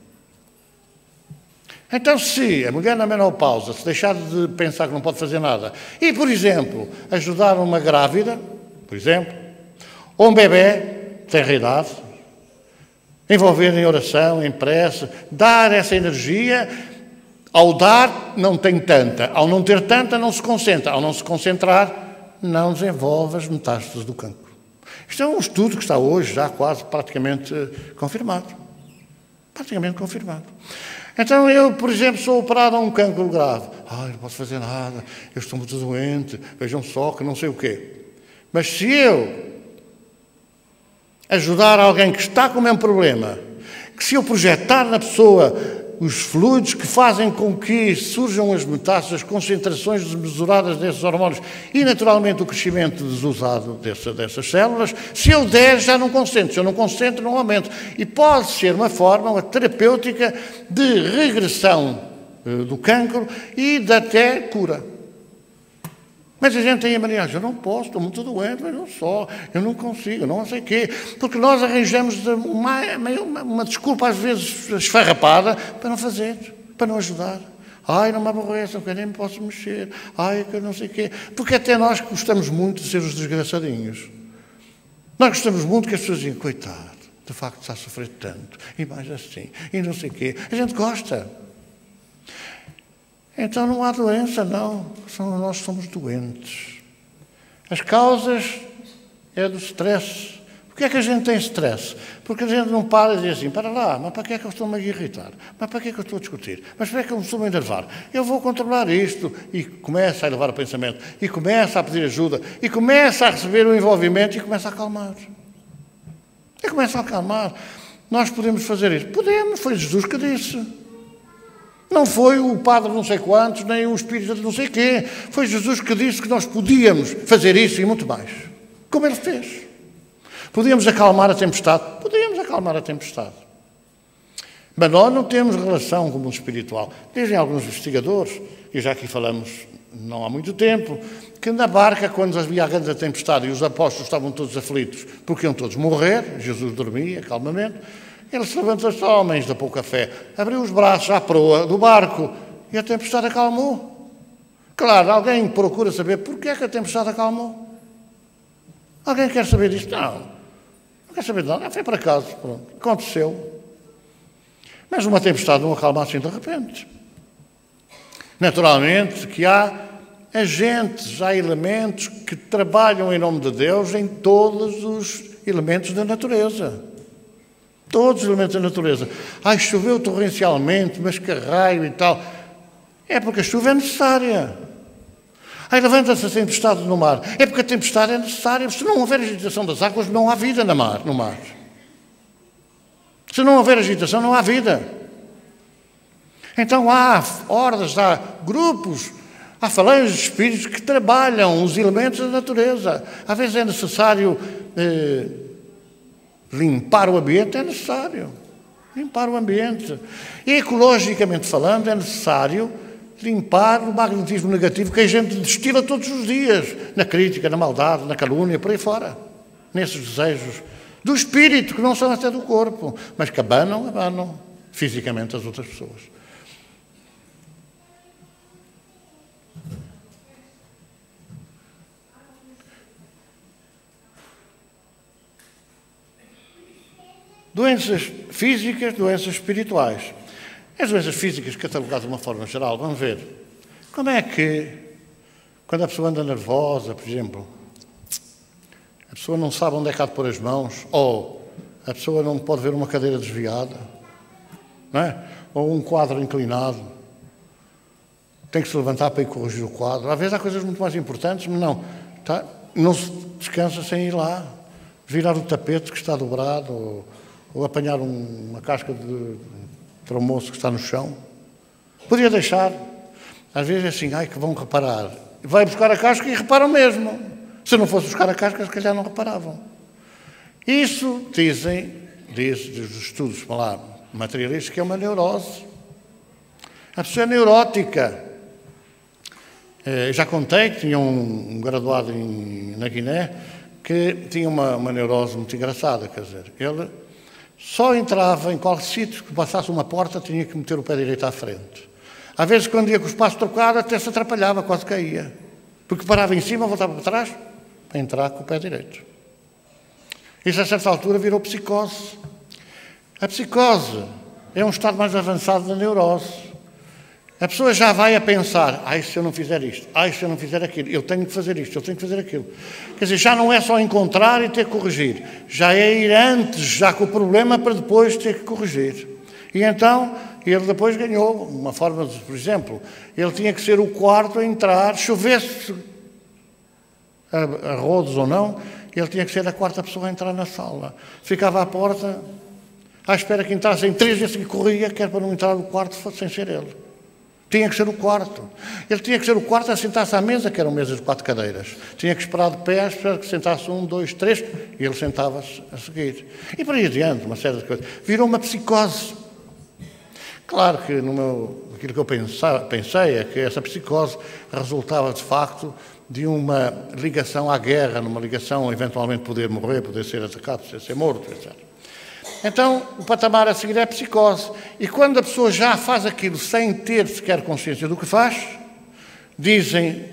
Então, se a mulher na menopausa se deixar de pensar que não pode fazer nada e, por exemplo, ajudar uma grávida, por exemplo, ou um bebê, tenra idade, envolver em oração, em prece, dar essa energia, ao dar não tem tanta, ao não ter tanta não se concentra, ao não se concentrar não desenvolve as metástases do cancro. Isto é um estudo que está hoje já quase praticamente confirmado. Então, eu, por exemplo, sou operado a um cancro grave. Não posso fazer nada, eu estou muito doente, vejam só que não sei o quê. Mas se eu ajudar alguém que está com o mesmo problema, que se eu projetar na pessoa os fluidos que fazem com que surjam as metástases, as concentrações desmesuradas desses hormônios e, naturalmente, o crescimento desusado dessas células. Se eu der, já não concentro. Se eu não concentro, não aumento. E pode ser uma forma, uma terapêutica de regressão do cancro e de até cura. Mas a gente tem a mania, eu não posso, estou muito doente, mas não só, eu não consigo, não sei o quê. Porque nós arranjamos uma desculpa, às vezes esfarrapada, para não fazer, para não ajudar. Ai, não me aborreçam, que eu nem me posso mexer. Ai, que eu não sei o quê. Porque até nós gostamos muito de ser os desgraçadinhos. Nós gostamos muito que as pessoas digam, coitado, de facto está a sofrer tanto, e mais assim, e não sei o quê. A gente gosta. Então não há doença, não. Nós somos doentes. As causas é do stress. Porquê é que a gente tem stress? Porque a gente não para e diz assim, para lá, mas para que é que eu estou-me a irritar? Mas para que é que eu estou a discutir? Mas para que é que eu me estou a enervar? Eu vou controlar isto. E começa a elevar o pensamento. E começa a pedir ajuda. E começa a receber o envolvimento e começa a acalmar. E começa a acalmar. Nós podemos fazer isso? Podemos, foi Jesus que disse. Não foi o padre não sei quantos, nem o espírito de não sei quê. Foi Jesus que disse que nós podíamos fazer isso e muito mais. Como ele fez. Podíamos acalmar a tempestade? Podíamos acalmar a tempestade. Mas nós não temos relação com o mundo espiritual. Dizem alguns investigadores, e já aqui falamos não há muito tempo, que na barca, quando havia a grande tempestade e os apóstolos estavam todos aflitos porque iam todos morrer, Jesus dormia calmamente, ele se levantou-se, homens da pouca fé, abriu os braços à proa do barco e a tempestade acalmou. Claro, alguém procura saber porquê é que a tempestade acalmou. Alguém quer saber disto? Não quer saber de nada. Foi por acaso, pronto, aconteceu. Mas uma tempestade não acalma assim de repente. Naturalmente que há agentes, há elementos que trabalham em nome de Deus em todos os elementos da natureza. Todos os elementos da natureza. Ai, choveu torrencialmente, mas que raio e tal. É porque a chuva é necessária. Ai, levanta-se a tempestade no mar. É porque a tempestade é necessária. Se não houver agitação das águas, não há vida no mar. Se não houver agitação, não há vida. Então há hordas, há grupos, há falanges de espíritos que trabalham os elementos da natureza. Às vezes é necessário limpar o ambiente, é necessário. Limpar o ambiente. E, ecologicamente falando, é necessário limpar o magnetismo negativo que a gente destila todos os dias, na crítica, na maldade, na calúnia, por aí fora. Nesses desejos do espírito, que não são até do corpo, mas que abanam fisicamente as outras pessoas. Doenças físicas, doenças espirituais. As doenças físicas catalogadas de uma forma geral, vamos ver. Como é que, quando a pessoa anda nervosa, por exemplo, a pessoa não sabe onde é que há de pôr as mãos, ou a pessoa não pode ver uma cadeira desviada, não é? Ou um quadro inclinado, tem que se levantar para ir corrigir o quadro. Às vezes há coisas muito mais importantes, mas não se descansa sem ir lá, virar o tapete que está dobrado, ou apanhar uma casca de almoço que está no chão. Podia deixar. Às vezes é assim, ai, que vão reparar. Vai buscar a casca e reparam mesmo. Se não fosse buscar a casca, se calhar não reparavam. Isso, diz os estudos materialistas, que é uma neurose. A pessoa é neurótica. Já contei que tinha um graduado na Guiné que tinha uma neurose muito engraçada, quer dizer, ele só entrava em qualquer sítio que passasse uma porta, tinha que meter o pé direito à frente. Às vezes, quando ia com o espaço trocado, até se atrapalhava, quase caía. Porque parava em cima, voltava para trás, para entrar com o pé direito. Isso, a certa altura, virou psicose. A psicose é um estado mais avançado da neurose. A pessoa já vai a pensar, ai, se eu não fizer isto, ai, se eu não fizer aquilo, eu tenho que fazer isto, eu tenho que fazer aquilo. Quer dizer, já não é só encontrar e ter que corrigir, já é ir antes, já com o problema, para depois ter que corrigir. E então, ele depois ganhou uma forma de, por exemplo, ele tinha que ser o quarto a entrar, chovesse a rodos ou não, ele tinha que ser a quarta pessoa a entrar na sala. Ficava à porta. à espera que entrassem 3 e assim corria, que era para não entrar no quarto sem ser ele. Tinha que ser o quarto. Ele tinha que ser o quarto a sentar-se à mesa, que eram mesas de 4 cadeiras. Tinha que esperar de pé, esperar que sentasse 1, 2, 3, e ele sentava-se a seguir. E por aí adiante, uma série de coisas. Virou uma psicose. Claro que aquilo que eu pensei é que essa psicose resultava, de facto, de uma ligação à guerra, numa ligação, eventualmente, poder morrer, poder ser atacado, poder ser morto, etc. Então, o patamar a seguir é a psicose. E quando a pessoa já faz aquilo sem ter sequer consciência do que faz, dizem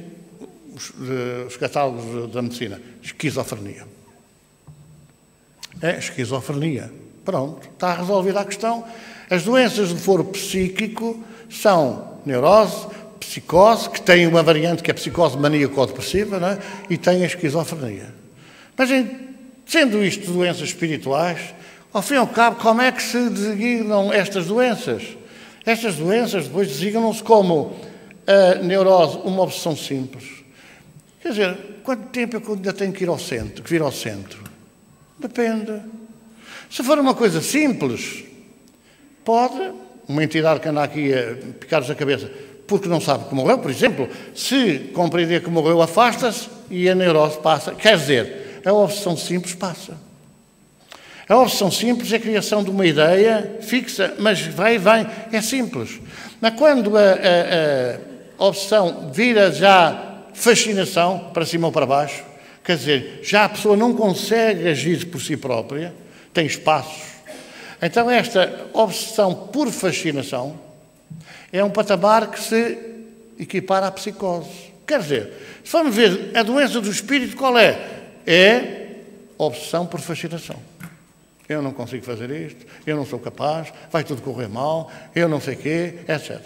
os catálogos da medicina, esquizofrenia. É esquizofrenia. Pronto, está resolvida a questão. As doenças do foro psíquico são neurose, psicose, que tem uma variante que é a psicose maníaco-depressiva, não é? E tem a esquizofrenia. Mas, sendo isto doenças espirituais, ao fim e ao cabo, como é que se designam estas doenças? Estas doenças depois designam-se como a neurose, uma obsessão simples. Quer dizer, quanto tempo é que eu ainda tenho que ir ao centro? Depende. Se for uma coisa simples, pode uma entidade que anda aqui a picar-nos a cabeça porque não sabe que morreu, por exemplo, se compreender que morreu, afasta-se e a neurose passa. Quer dizer, a obsessão simples passa. A obsessão simples é a criação de uma ideia fixa, mas vai e vem, é simples. Mas quando a obsessão vira já fascinação, para cima ou para baixo, quer dizer, já a pessoa não consegue agir por si própria, tem espaços. Então esta obsessão por fascinação é um patamar que se equipara à psicose. Quer dizer, se formos ver a doença do espírito, qual é? É obsessão por fascinação. Eu não consigo fazer isto, eu não sou capaz, vai tudo correr mal, eu não sei o quê, etc.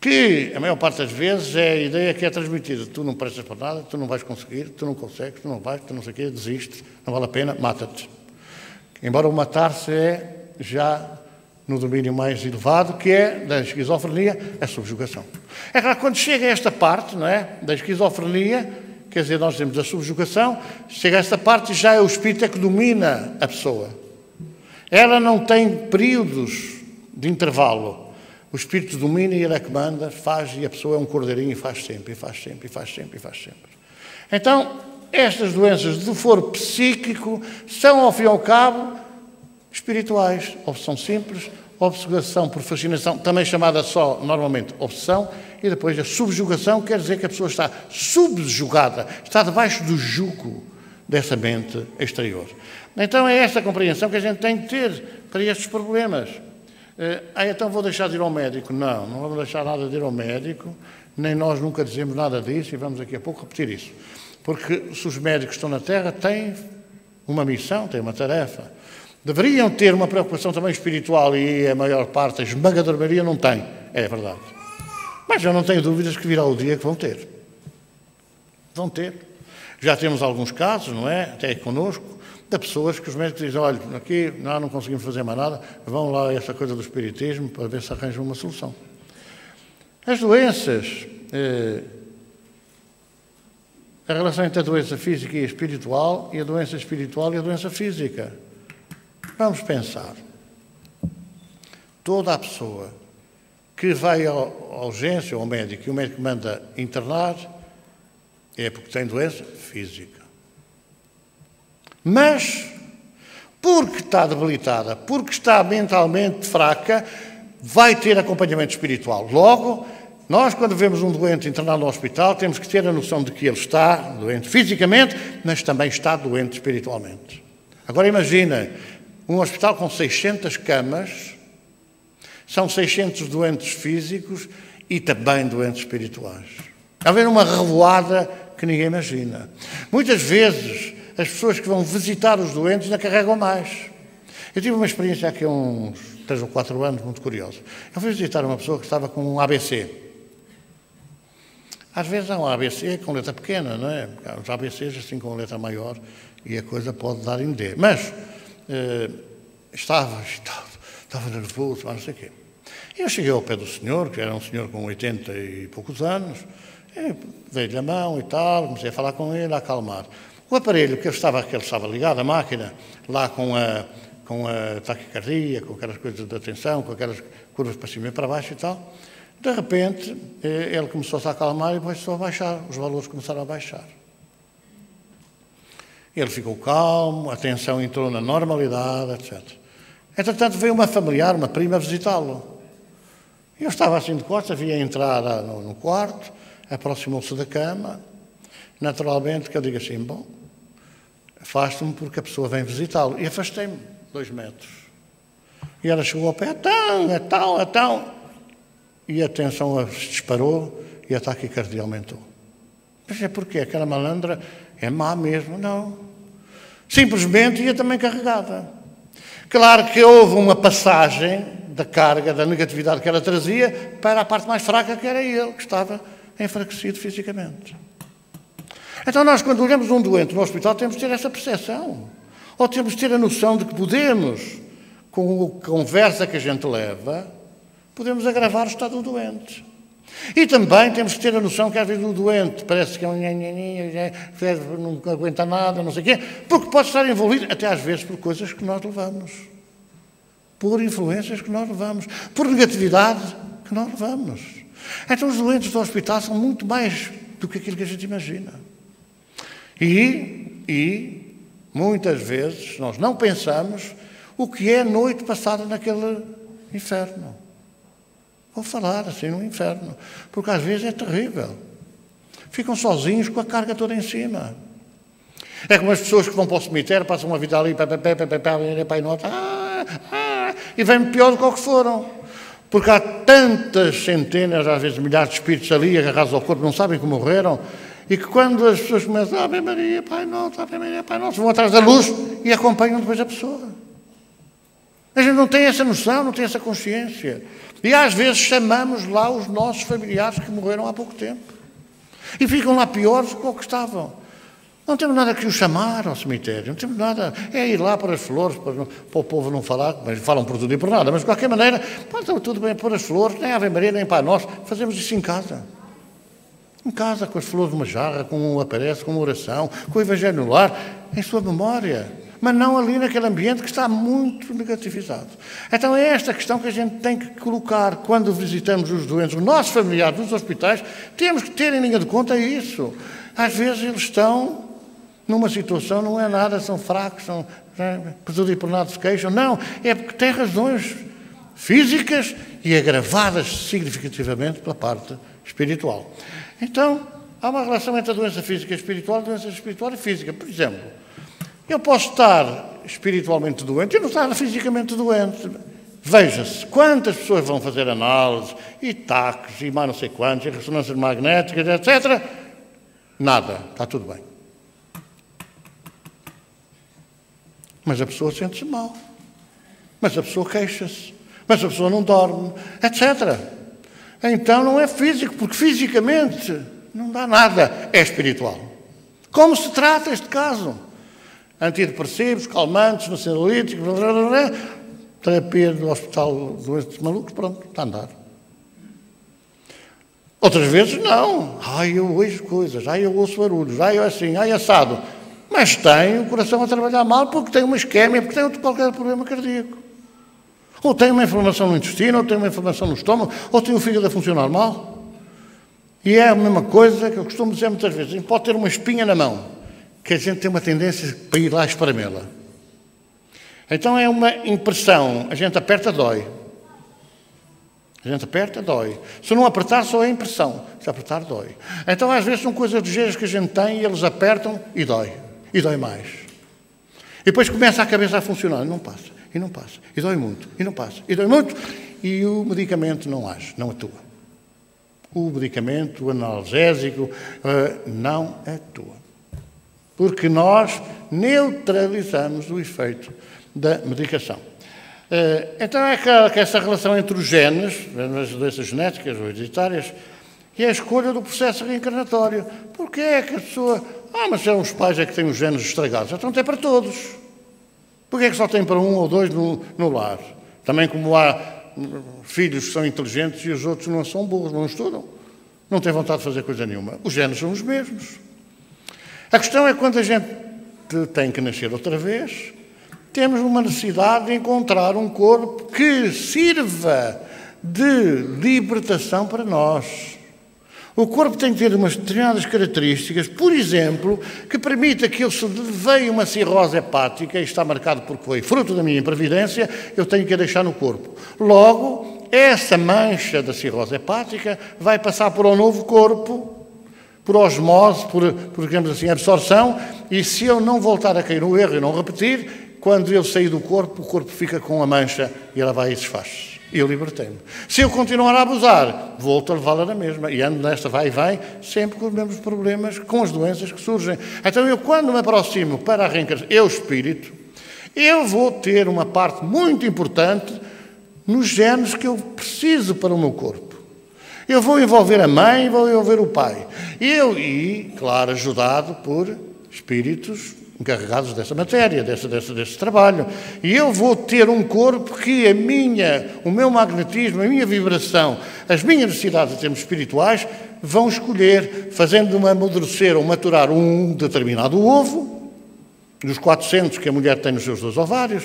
Que, a maior parte das vezes, é a ideia que é transmitida. Tu não prestas para nada, tu não vais conseguir, tu não consegues, tu não vais, tu não sei o quê, desistes, não vale a pena, mata-te. Embora o matar-se é já no domínio mais elevado, que é, da esquizofrenia, a subjugação. É claro, quando chega a esta parte, não é, da esquizofrenia, quer dizer, nós temos a subjugação, chega a esta parte e já é o espírito que domina a pessoa. Ela não tem períodos de intervalo. O espírito domina e ele é que manda, faz, e a pessoa é um cordeirinho e faz sempre, e faz sempre, e faz sempre, e faz sempre. Então, estas doenças do foro psíquico são, ao fim e ao cabo, espirituais. Obsessão simples, obsedação por fascinação, também chamada só, normalmente, obsessão, e depois a subjugação, quer dizer que a pessoa está subjugada, está debaixo do jugo dessa mente exterior. Então é esta compreensão que a gente tem de ter para estes problemas. Então vou deixar de ir ao médico. Não vamos deixar nada de ir ao médico, nem nós nunca dizemos nada disso, e vamos daqui a pouco repetir isso. Porque se os médicos estão na Terra, têm uma missão, têm uma tarefa. Deveriam ter uma preocupação também espiritual, e a maior parte, a esmagadora maioria, não tem. É verdade. Mas eu não tenho dúvidas que virá o dia que vão ter. Vão ter. Já temos alguns casos, não é? Até connosco, de pessoas que os médicos dizem, olha, aqui não conseguimos fazer mais nada, vão lá a essa coisa do espiritismo para ver se arranjam uma solução. As doenças, a relação entre a doença física e a espiritual, e a doença espiritual e a doença física. Vamos pensar. Toda a pessoa que vai à urgência, ao médico, e o médico manda internar, é porque tem doença física. Mas, porque está debilitada, porque está mentalmente fraca, vai ter acompanhamento espiritual. Logo, nós, quando vemos um doente internado no hospital, temos que ter a noção de que ele está doente fisicamente, mas também está doente espiritualmente. Agora imagina, um hospital com 600 camas, são 600 doentes físicos e também doentes espirituais. Haver uma revoada que ninguém imagina. Muitas vezes, as pessoas que vão visitar os doentes ainda carregam mais. Eu tive uma experiência aqui há uns 3 ou 4 anos muito curiosa. Eu fui visitar uma pessoa que estava com um ABC. Às vezes há um ABC com letra pequena, não é? Há os ABCs assim com letra maior e a coisa pode dar em D. Mas estava nervoso, mas não sei o quê. Eu cheguei ao pé do senhor, que era um senhor com 80 e poucos anos, dei-lhe a mão e tal, comecei a falar com ele, a acalmar. O aparelho que ele estava ligado, a máquina, lá com com a taquicardia, com aquelas coisas de atenção, com aquelas curvas para cima e para baixo e tal. De repente, ele começou-se a acalmar e começou a baixar, os valores começaram a baixar. Ele ficou calmo, a tensão entrou na normalidade, etc. Entretanto, veio uma familiar, uma prima, visitá-lo. Eu estava assim de costas, via entrar no quarto, aproximou-se da cama. Naturalmente, que eu digo assim, bom, afasto-me porque a pessoa vem visitá-lo. E afastei-me 2 metros. E ela chegou ao pé, então. E a tensão se disparou e a taquicardia aumentou. Mas é porque aquela malandra é má mesmo? Não. Simplesmente ia também carregada. Claro que houve uma passagem da carga, da negatividade que ela trazia para a parte mais fraca, que era ele, que estava enfraquecido fisicamente. Então nós, quando olhamos um doente no hospital, temos de ter essa percepção. Ou temos de ter a noção de que podemos, com a conversa que a gente leva, podemos agravar o estado do doente. E também temos que ter a noção que às vezes o doente parece que é um não aguenta nada, não sei o quê, porque pode estar envolvido, até às vezes, por coisas que nós levamos. Por influências que nós levamos. Por negatividade que nós levamos. Então os doentes do hospital são muito mais do que aquilo que a gente imagina. E muitas vezes nós não pensamos o que é a noite passada naquele inferno. Vou falar assim no inferno, porque às vezes é terrível. Ficam sozinhos com a carga toda em cima. É como as pessoas que vão para o cemitério, passam uma vida ali, e vêm pior do que o que foram. Porque há tantas centenas, às vezes milhares de espíritos ali agarrados ao corpo, não sabem como morreram, e que quando as pessoas começam, Ave Maria, Pai Nosso, Ave Maria, Pai Nosso, vão atrás da luz e acompanham depois a pessoa. A gente não tem essa noção, não tem essa consciência. E às vezes chamamos lá os nossos familiares que morreram há pouco tempo. E ficam lá piores do que o que estavam. Não temos nada que os chamar ao cemitério, não temos nada. É ir lá pôr as flores, para o povo não falar, mas falam por tudo e por nada. Mas de qualquer maneira, está tudo bem pôr as flores, nem Ave Maria, nem Pai Nosso. Fazemos isso em casa. Em casa, com as flores numa jarra, com um aparece, com uma oração, com o Evangelho no lar, em sua memória. Mas não ali naquele ambiente que está muito negativizado. Então é esta questão que a gente tem que colocar quando visitamos os doentes, os nossos familiares nos hospitais, temos que ter em linha de conta isso. Às vezes eles estão numa situação, não é nada, são fracos, são por tudo e por nada se queixam. Não, é porque têm razões físicas e agravadas significativamente pela parte espiritual. Então, há uma relação entre a doença física e espiritual, a doença espiritual e física. Por exemplo, eu posso estar espiritualmente doente e não estar fisicamente doente. Veja-se, quantas pessoas vão fazer análises, e taques, e mais não sei quantos, e ressonâncias magnéticas, etc. Nada, está tudo bem. Mas a pessoa sente-se mal. Mas a pessoa queixa-se. Mas a pessoa não dorme, etc. Então não é físico, porque fisicamente não dá nada, é espiritual. Como se trata este caso? Antidepressivos, calmantes, ansiolíticos, terapia do hospital de doentes malucos, pronto, está a andar. Outras vezes não. Eu ouço coisas, eu ouço barulhos, eu assim, assado. Mas tem o coração a trabalhar mal porque tem uma isquémia, porque tem qualquer problema cardíaco. Ou tem uma inflamação no intestino, ou tem uma inflamação no estômago, ou tem o fígado a funcionar mal. E é a mesma coisa que eu costumo dizer muitas vezes. A gente pode ter uma espinha na mão, que a gente tem uma tendência para ir lá espremê-la. Então é uma impressão. A gente aperta, dói. A gente aperta, dói. Se não apertar, só é impressão. Se apertar, dói. Então às vezes são coisas ligeiras que a gente tem e eles apertam e dói. E dói mais. E depois começa a cabeça a funcionar. Não passa. E não passa. E dói muito. E não passa. E dói muito. E o medicamento não age. Não atua. O medicamento, o analgésico, não atua. Porque nós neutralizamos o efeito da medicação. Então é que essa relação entre os genes, as doenças genéticas ou hereditárias, e a escolha do processo reencarnatório. Porque é que a pessoa... mas são os pais é que têm os genes estragados. Então tem para todos. Porque é que só tem para um ou dois no lar? Também como há filhos que são inteligentes e os outros não são burros, não estudam. Não têm vontade de fazer coisa nenhuma. Os genes são os mesmos. A questão é quando a gente tem que nascer outra vez, temos uma necessidade de encontrar um corpo que sirva de libertação para nós. O corpo tem que ter umas determinadas características, por exemplo, que permita que eu, se veio uma cirrose hepática, e está marcado porque foi fruto da minha imprevidência, eu tenho que a deixar no corpo. Logo, essa mancha da cirrose hepática vai passar para o novo corpo, por osmose, por digamos assim, absorção, e se eu não voltar a cair no erro e não repetir, quando eu sair do corpo, o corpo fica com a mancha e ela vai e desfaz. E eu libertei-me. Se eu continuar a abusar, volto a levá-la na mesma. E ando nesta vai e vem, sempre com os mesmos problemas, com as doenças que surgem. Então eu, quando me aproximo para a reencarnação, eu espírito, eu vou ter uma parte muito importante nos genes que eu preciso para o meu corpo. Eu vou envolver a mãe, vou envolver o pai. E claro, ajudado por espíritos encarregados dessa matéria, desse trabalho. E eu vou ter um corpo que o meu magnetismo, a minha vibração, as minhas necessidades em termos espirituais vão escolher, fazendo-me amadurecer ou maturar um determinado ovo, dos 400 que a mulher tem nos seus 2 ovários,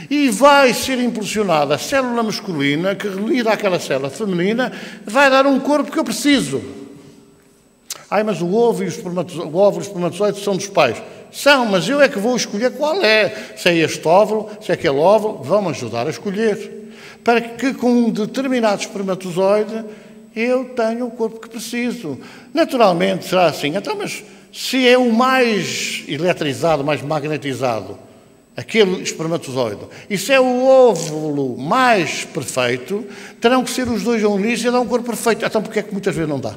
e vai ser impulsionada a célula masculina, que reunida àquela célula feminina, vai dar um corpo que eu preciso. Mas o ovo e os espermatozoides são dos pais. São, mas eu é que vou escolher qual é. Se é este óvulo, se é aquele óvulo, vão-me ajudar a escolher. Para que com um determinado espermatozoide eu tenha o corpo que preciso. Naturalmente será assim. Então, mas se é o mais eletrizado, mais magnetizado, aquele espermatozoide, e se é o óvulo mais perfeito, terão que ser os dois a unir-se e dar um corpo perfeito. Então, porque é que muitas vezes não dá?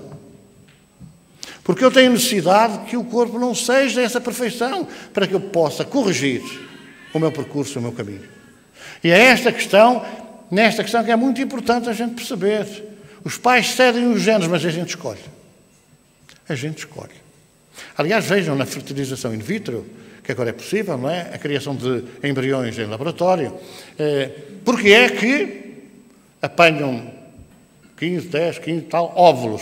Porque eu tenho necessidade que o corpo não seja essa perfeição, para que eu possa corrigir o meu percurso, o meu caminho. E é nesta questão que é muito importante a gente perceber. Os pais cedem os genes, mas a gente escolhe. A gente escolhe. Aliás, vejam na fertilização in vitro, que agora é possível, não é? A criação de embriões em laboratório. Porque é que apanham 15, 10, 15 tal óvulos.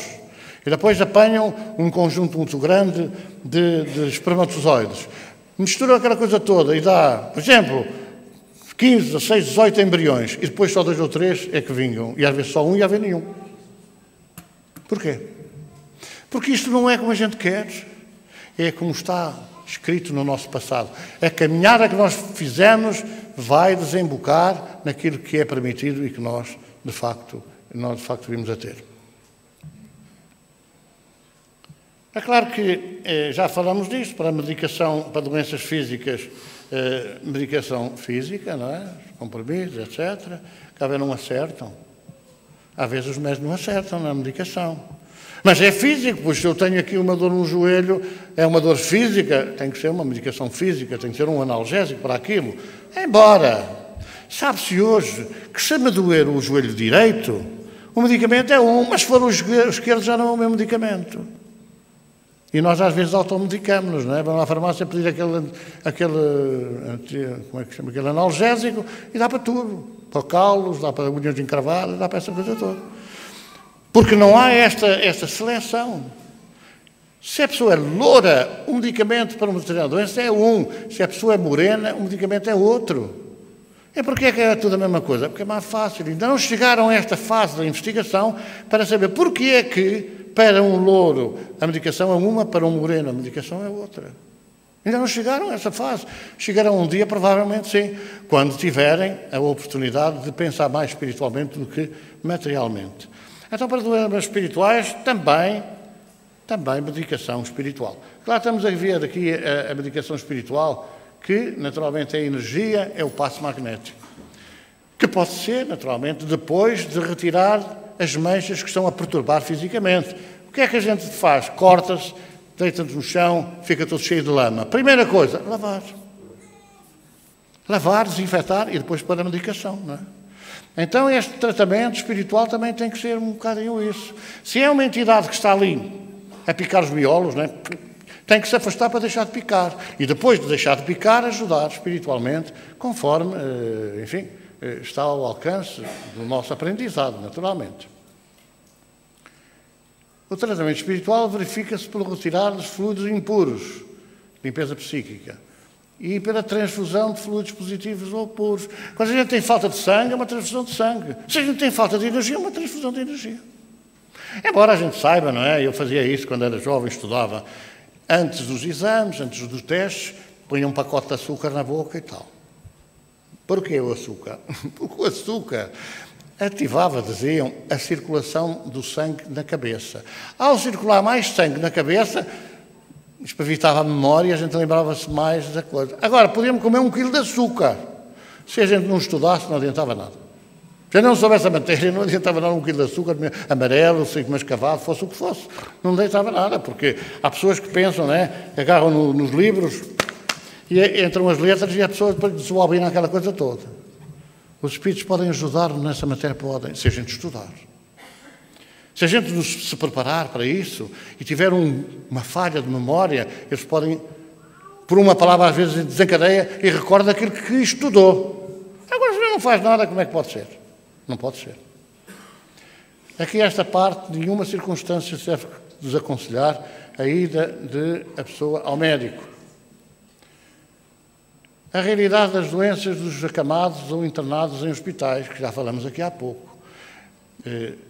E depois apanham um conjunto muito grande de espermatozoides. Misturam aquela coisa toda e dá, por exemplo, 15, 16, 18 embriões. E depois só 2 ou 3 é que vingam. E às vezes só um e às vezes nenhum. Porquê? Porque isto não é como a gente quer. É como está escrito no nosso passado. A caminhada que nós fizemos vai desembocar naquilo que é permitido e que nós, de facto vimos a ter. É claro que já falamos disto, para a medicação, para doenças físicas, medicação física, não é? Comprimidos, etc. Que às vezes não acertam. Às vezes os médicos não acertam na medicação. Mas é físico, pois se eu tenho aqui uma dor no joelho, é uma dor física, tem que ser uma medicação física, tem que ser um analgésico para aquilo. Embora, sabe-se hoje que se me doer o joelho direito, o medicamento é um, mas se for o esquerdo já não é o mesmo medicamento. E nós às vezes automedicamos-nos, não é? Vamos à farmácia pedir aquele analgésico e dá para tudo. Para calos, dá para unhas encravadas, dá para essa coisa toda. Porque não há esta seleção. Se a pessoa é loura, o medicamento para uma determinada doença é um. Se a pessoa é morena, o medicamento é outro. E porquê é que é tudo a mesma coisa? Porque é mais fácil. Ainda não chegaram a esta fase da investigação para saber porquê é que para um louro a medicação é uma, para um moreno a medicação é outra. Ainda não chegaram a essa fase. Chegarão um dia, provavelmente sim, quando tiverem a oportunidade de pensar mais espiritualmente do que materialmente. Então, para doenças espirituais, também medicação espiritual. Claro, estamos a ver aqui a medicação espiritual, que naturalmente é a energia, é o passe magnético. Que pode ser, naturalmente, depois de retirar as manchas que estão a perturbar fisicamente. O que é que a gente faz? Corta-se, deita-nos no chão, fica todo cheio de lama. Primeira coisa, lavar. Lavar, desinfetar e depois pôr a medicação, não é? Então este tratamento espiritual também tem que ser um bocadinho isso. Se é uma entidade que está ali a picar os miolos, não é? Tem que se afastar para deixar de picar. E depois de deixar de picar, ajudar espiritualmente, conforme, enfim, está ao alcance do nosso aprendizado, naturalmente. O tratamento espiritual verifica-se pelo retirar dos fluidos impuros, limpeza psíquica. e pela transfusão de fluidos positivos ou puros. Quando a gente tem falta de sangue, é uma transfusão de sangue. Se a gente tem falta de energia, é uma transfusão de energia. Embora a gente saiba, não é? Eu fazia isso quando era jovem, estudava antes dos exames, antes dos testes, punha um pacote de açúcar na boca e tal. Porquê o açúcar? Porque o açúcar ativava, diziam, a circulação do sangue na cabeça. Ao circular mais sangue na cabeça, espavitava a memória e a gente lembrava-se mais da coisa. Agora, podíamos comer 1 quilo de açúcar. Se a gente não estudasse, não adiantava nada. Se a gente não soubesse a matéria, não adiantava nada 1 quilo de açúcar, amarelo, mascavado, fosse o que fosse. Não adiantava nada, porque há pessoas que pensam, né, agarram nos livros e entram as letras e a pessoa depois desenvolve naquela coisa toda. Os espíritos podem ajudar-nos nessa matéria, podem, se a gente estudar. Se a gente se preparar para isso e tiver uma falha de memória, eles podem, por uma palavra às vezes, desencadeia e recorda aquilo que estudou. Agora, se não faz nada, como é que pode ser? Não pode ser. Aqui esta parte, nenhuma circunstância se deve desaconselhar a ida de a pessoa ao médico. A realidade das doenças dos acamados ou internados em hospitais, que já falamos aqui há pouco.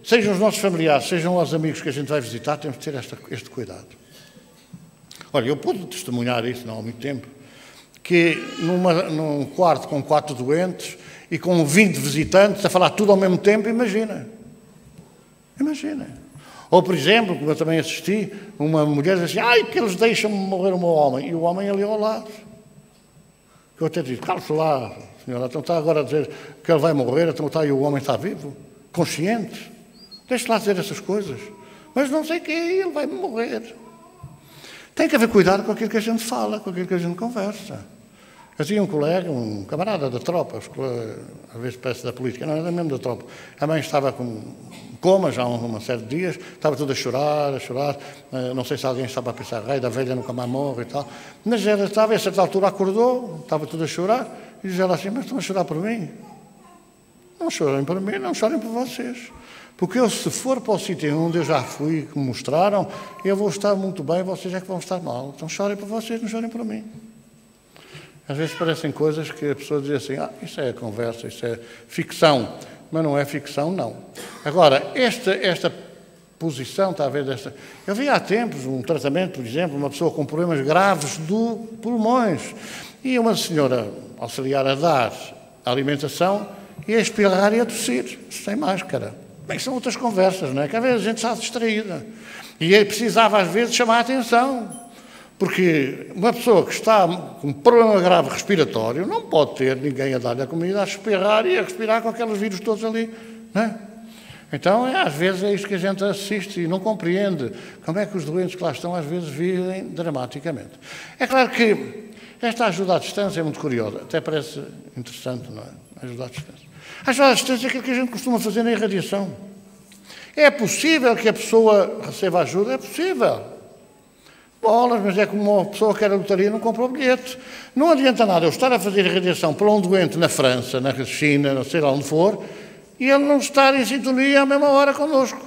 Sejam os nossos familiares, sejam os amigos que a gente vai visitar, temos de ter este cuidado. Olha, eu pude testemunhar isso não há muito tempo, que num quarto com 4 doentes e com 20 visitantes a falar tudo ao mesmo tempo, imagina. Ou, por exemplo, como eu também assisti, uma mulher disse assim, ai, que eles deixam-me morrer o meu homem, e o homem ali ao lado. Eu até disse, cala-se lá, senhora, então está agora a dizer que ele vai morrer, então está aí o homem está vivo, consciente. Deixe lá dizer essas coisas. Mas não sei o que, ele vai morrer. Tem que haver cuidado com aquilo que a gente fala, com aquilo que a gente conversa. Eu tinha um colega, um camarada da tropa, às vezes parece da política, não, era mesmo da tropa. A mãe estava com coma já há uma série de dias, estava tudo a chorar, não sei se alguém estava a pensar, rei da velha nunca mais morre e tal. Mas ela estava, a certa altura acordou, estava tudo a chorar, e diz ela assim, mas estão a chorar por mim? Não chorem por mim, não chorem por vocês. Porque eu, se for para o sítio onde eu já fui, que me mostraram, eu vou estar muito bem, vocês é que vão estar mal. Então chorem por vocês, não chorem por mim. Às vezes parecem coisas que a pessoa diz assim, isso é conversa, isso é ficção. Mas não é ficção, não. Agora, esta posição, está a ver, eu vi há tempos um tratamento, por exemplo, uma pessoa com problemas graves do pulmões, e uma senhora auxiliar a dar a alimentação e a espirrar e a tossir, sem máscara. Bem, são outras conversas, não é? Que às vezes a gente está distraída. E ele precisava, às vezes, chamar a atenção. Porque uma pessoa que está com um problema grave respiratório não pode ter ninguém a dar-lhe a comida, a espirrar e a respirar com aqueles vírus todos ali, não é? Então, às vezes, é isto que a gente assiste e não compreende como é que os doentes que lá estão, às vezes, vivem dramaticamente. É claro que esta ajuda à distância é muito curiosa, até parece interessante, não é? Ajuda à distância. A ajuda à distância é aquilo que a gente costuma fazer na irradiação. É possível que a pessoa receba ajuda? É possível. Bolas, mas é como uma pessoa que era lotaria não comprou o bilhete. Não adianta nada eu estar a fazer irradiação para um doente na França, na China, não sei lá onde for, e ele não estar em sintonia à mesma hora connosco.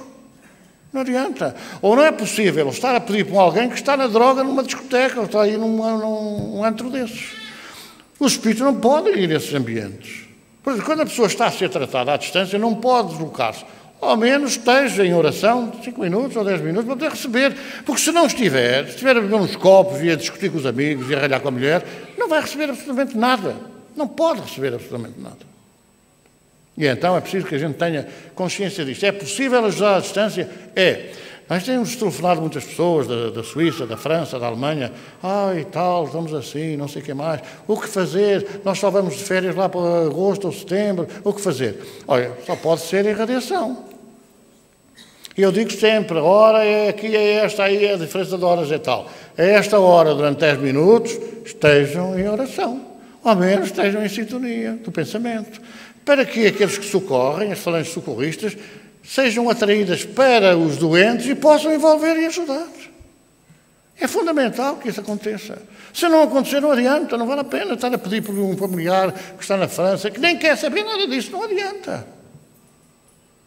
Não adianta. Ou não é possível estar a pedir para alguém que está na droga numa discoteca, ou está aí num antro desses. Os espíritos não podem ir a esses ambientes. Pois, quando a pessoa está a ser tratada à distância, não pode deslocar-se. Ao menos esteja em oração, 5 minutos ou 10 minutos, para poder receber. Porque se não estiver a beber uns copos e a discutir com os amigos e a ralhar com a mulher, não vai receber absolutamente nada. Não pode receber absolutamente nada. E então é preciso que a gente tenha consciência disto. É possível ajudar à distância? É. Nós temos telefonado muitas pessoas da Suíça, da França, da Alemanha. E tal, estamos assim, não sei o que mais. O que fazer? Nós só vamos de férias lá para agosto ou setembro. O que fazer? Olha, só pode ser irradiação. E eu digo sempre, a hora é aqui, é esta, aí a diferença de horas é tal. A esta hora, durante 10 minutos, estejam em oração. Ao menos estejam em sintonia do pensamento. Para que aqueles que socorrem, as falanges socorristas, sejam atraídas para os doentes e possam envolver e ajudar. É fundamental que isso aconteça. Se não acontecer, não adianta, não vale a pena estar a pedir por um familiar que está na França, que nem quer saber nada disso, não adianta.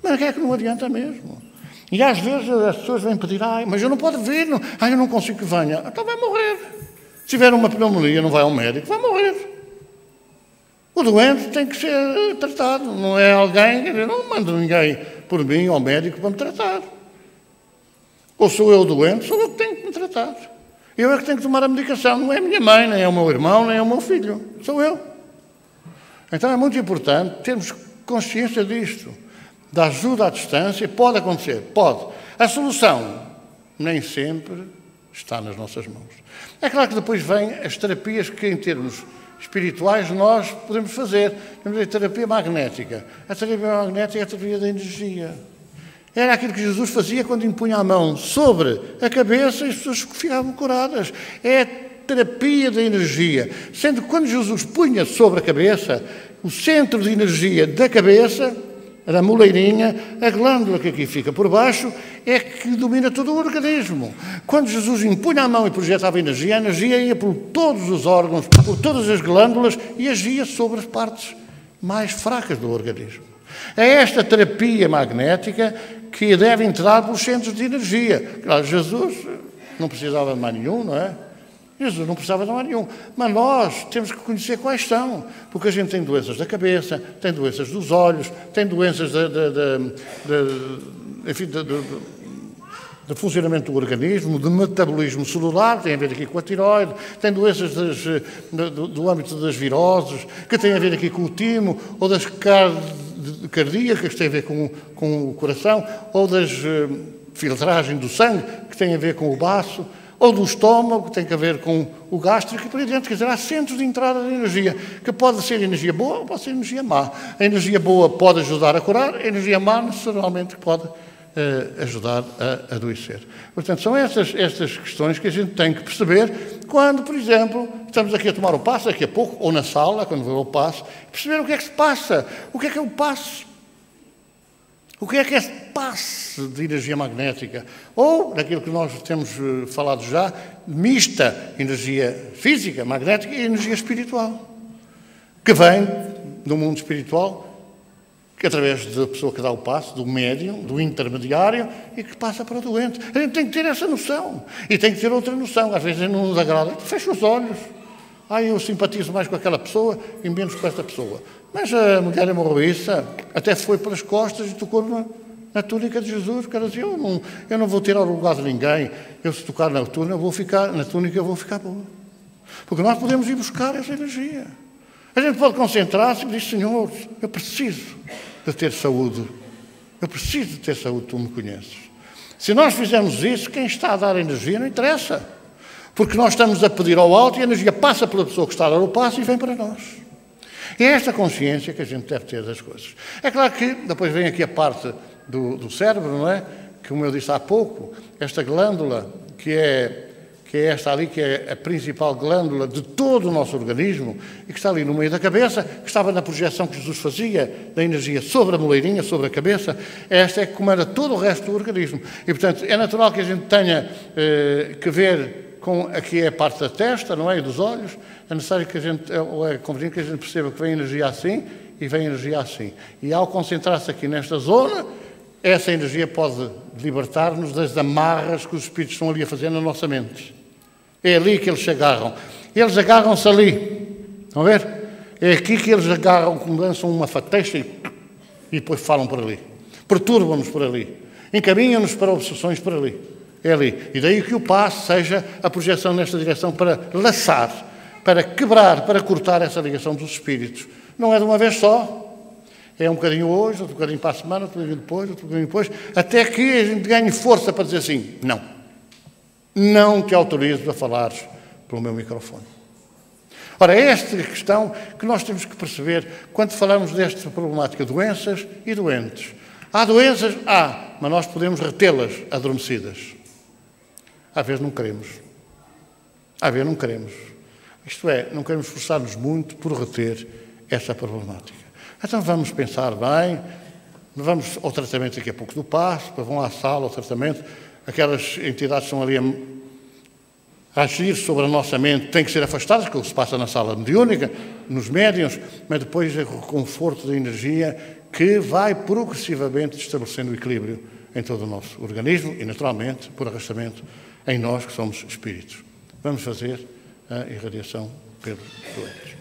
Mas é que não adianta mesmo. E às vezes as pessoas vêm pedir, mas eu não posso vir, eu não consigo que venha. Então vai morrer. Se tiver uma pneumonia, não vai ao médico, vai morrer. O doente tem que ser tratado, não é alguém, não mando ninguém por mim ao médico para me tratar. Ou sou eu doente, sou eu que tenho que me tratar. Eu é que tenho que tomar a medicação, não é a minha mãe, nem é o meu irmão, nem é o meu filho, sou eu. Então é muito importante termos consciência disto, da ajuda à distância. Pode acontecer, pode. A solução nem sempre está nas nossas mãos. É claro que depois vêm as terapias que, em termos espirituais, nós podemos fazer. Temos a terapia magnética. A terapia magnética é a terapia da energia. Era aquilo que Jesus fazia quando impunha a mão sobre a cabeça e as pessoas ficavam curadas. É a terapia da energia. Sendo que quando Jesus punha sobre a cabeça, o centro de energia da cabeça, a moleirinha, a glândula que aqui fica por baixo, é que domina todo o organismo. Quando Jesus impunha a mão e projetava a energia ia por todos os órgãos, por todas as glândulas e agia sobre as partes mais fracas do organismo. É esta terapia magnética que deve entrar pelos centros de energia. Claro, Jesus não precisava de mais nenhum, não é? Jesus não precisava de mais nenhum. Mas nós temos que conhecer quais são. Porque a gente tem doenças da cabeça, tem doenças dos olhos, tem doenças de funcionamento do organismo, de metabolismo celular, tem a ver aqui com a tiroide, tem doenças do âmbito das viroses, que tem a ver aqui com o timo, ou das cardíacas, que tem a ver com o coração, ou das filtragem do sangue, que tem a ver com o baço, ou do estômago, que tem a ver com o gástrico, e por aí dentro. Quer dizer, há centros de entrada de energia, que pode ser energia boa ou pode ser energia má. A energia boa pode ajudar a curar, a energia má necessariamente pode ajudar a adoecer. Portanto, são estas questões que a gente tem que perceber quando, por exemplo, estamos aqui a tomar o passe, daqui a pouco, ou na sala, quando vou ao passe, perceber o que é que se passa, o que é o passe. O que é esse passe de energia magnética? Ou, daquilo que nós temos falado já, mista energia física, magnética e energia espiritual, que vem do mundo espiritual, que através da pessoa que dá o passe, do médium, do intermediário, e que passa para o doente. A gente tem que ter essa noção. E tem que ter outra noção. Às vezes não nos agrada. Fecha os olhos. Eu simpatizo mais com aquela pessoa e menos com esta pessoa. Mas a mulher hemorroíça até foi pelas costas e tocou na túnica de Jesus, porque ela dizia, eu não vou tirar o lugar de ninguém, eu se tocar na túnica eu vou ficar boa. Porque nós podemos ir buscar essa energia. A gente pode concentrar-se e dizer, Senhor, eu preciso de ter saúde. Eu preciso de ter saúde, tu me conheces. Se nós fizermos isso, quem está a dar energia não interessa. Porque nós estamos a pedir ao alto e a energia passa pela pessoa que está a dar o passo e vem para nós. E é esta consciência que a gente deve ter das coisas. É claro que depois vem aqui a parte do cérebro, não é? Que, como eu disse há pouco, esta glândula, que é esta ali, que é a principal glândula de todo o nosso organismo, e que está ali no meio da cabeça, que estava na projeção que Jesus fazia da energia sobre a moleirinha, sobre a cabeça, esta é que comanda todo o resto do organismo. E, portanto, é natural que a gente tenha que ver com aqui é a parte da testa, não é? E dos olhos. É necessário que a gente, ou é conveniente que a gente perceba que vem energia assim e vem energia assim. E ao concentrar-se aqui nesta zona, essa energia pode libertar-nos das amarras que os espíritos estão ali a fazer na nossa mente. É ali que eles se agarram. Eles agarram-se ali. Estão a ver? É aqui que eles agarram, como lançam uma fateixa e depois falam por ali. Perturbam-nos por ali. Encaminham-nos para obsessões por ali. É ali. E daí que o passo seja a projeção nesta direção para laçar, para quebrar, para cortar essa ligação dos espíritos. Não é de uma vez só. É um bocadinho hoje, outro bocadinho para a semana, outro bocadinho depois, outro bocadinho depois, até que a gente ganhe força para dizer assim, não. Não te autorizo a falares pelo meu microfone. Ora, é esta questão que nós temos que perceber quando falamos desta problemática, doenças e doentes. Há doenças? Mas nós podemos retê-las adormecidas. Às vezes não queremos. Às vezes não queremos. Isto é, não queremos esforçar-nos muito por reter essa problemática. Então vamos pensar bem, vamos ao tratamento daqui a pouco do passo, depois vão à sala, ao tratamento. Aquelas entidades que estão ali a agir sobre a nossa mente têm que ser afastadas, que é o que se passa na sala mediúnica, nos médiuns, mas depois é o conforto da energia que vai progressivamente estabelecendo o equilíbrio em todo o nosso organismo e, naturalmente, por arrastamento, em nós que somos espíritos. Vamos fazer a irradiação pelos doentes.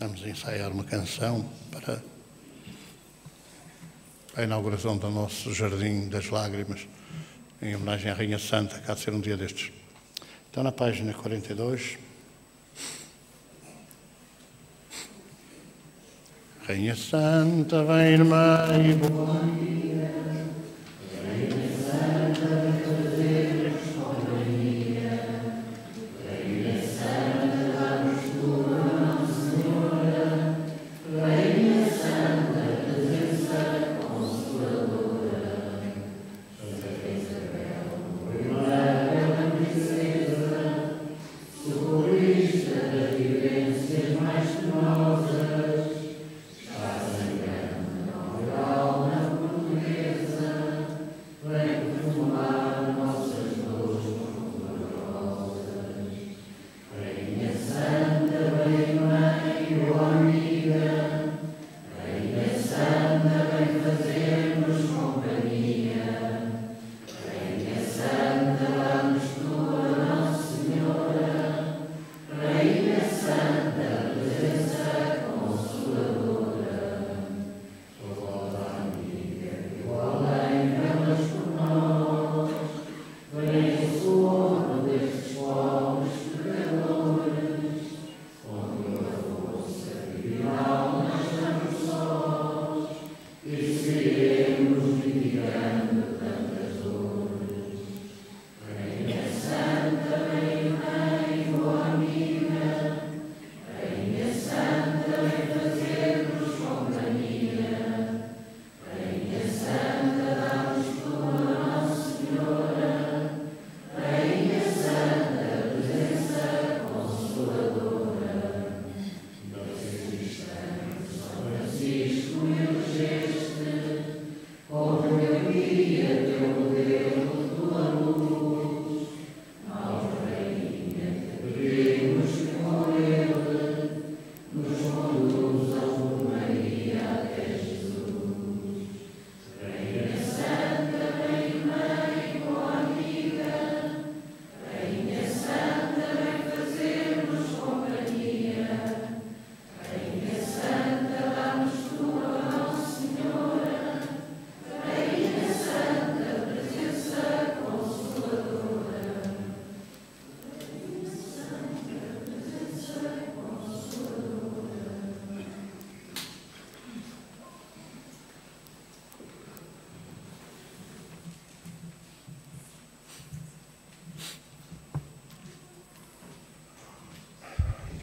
Vamos ensaiar uma canção para a inauguração do nosso Jardim das Lágrimas, em homenagem à Rainha Santa, que há de ser um dia destes. Então, na página 42, Rainha Santa, vem irmã e boa dia, Rainha Santa, vem fazer-nos companhia, Rainha Santa, dá-nos tua Nossa Senhora, Rainha Santa, presença consoladora, Santa Isabel, primeira princesa, socorrista das vivências mais penosas,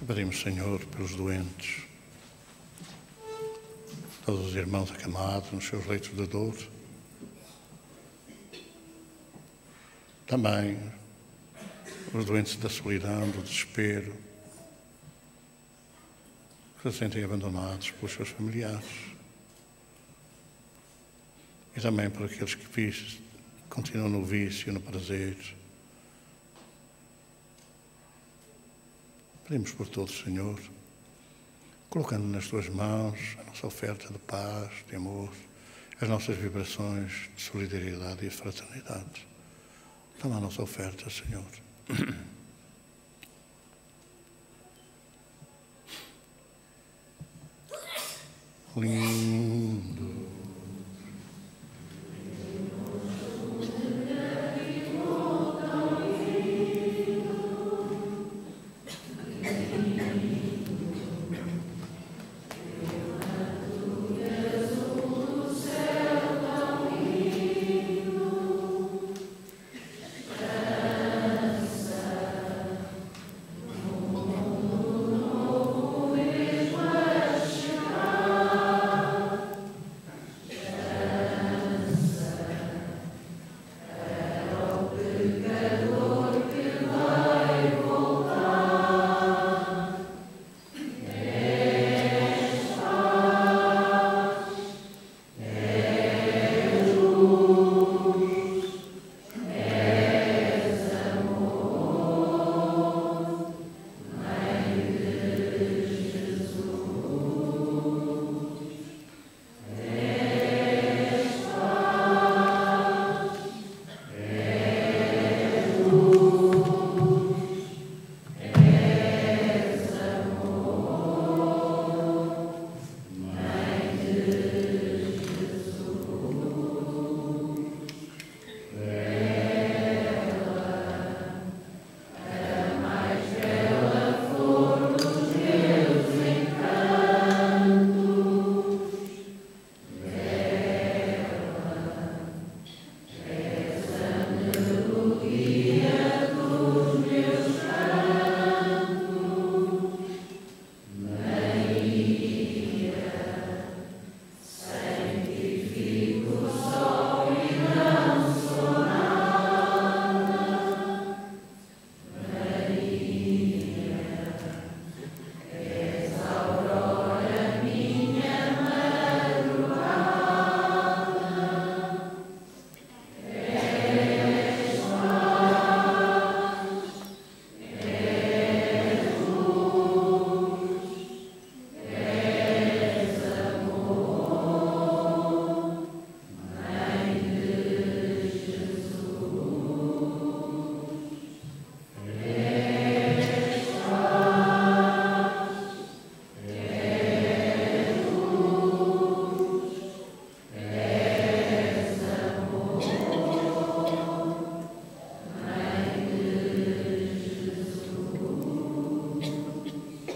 pedimos, Senhor, pelos doentes, todos os irmãos acamados nos seus leitos de dor, também os doentes da solidão, do desespero, que se sentem abandonados pelos seus familiares, e também por aqueles que continuam no vício, no prazer. Pedimos por todos, Senhor, colocando nas Tuas mãos a nossa oferta de paz, de amor, as nossas vibrações de solidariedade e fraternidade. Toma a nossa oferta, Senhor. Lindo.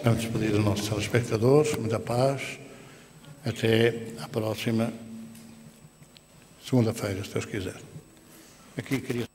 Vamos pedir aos nossos telespectadores muita paz até à próxima segunda-feira, se Deus quiser. Aqui queria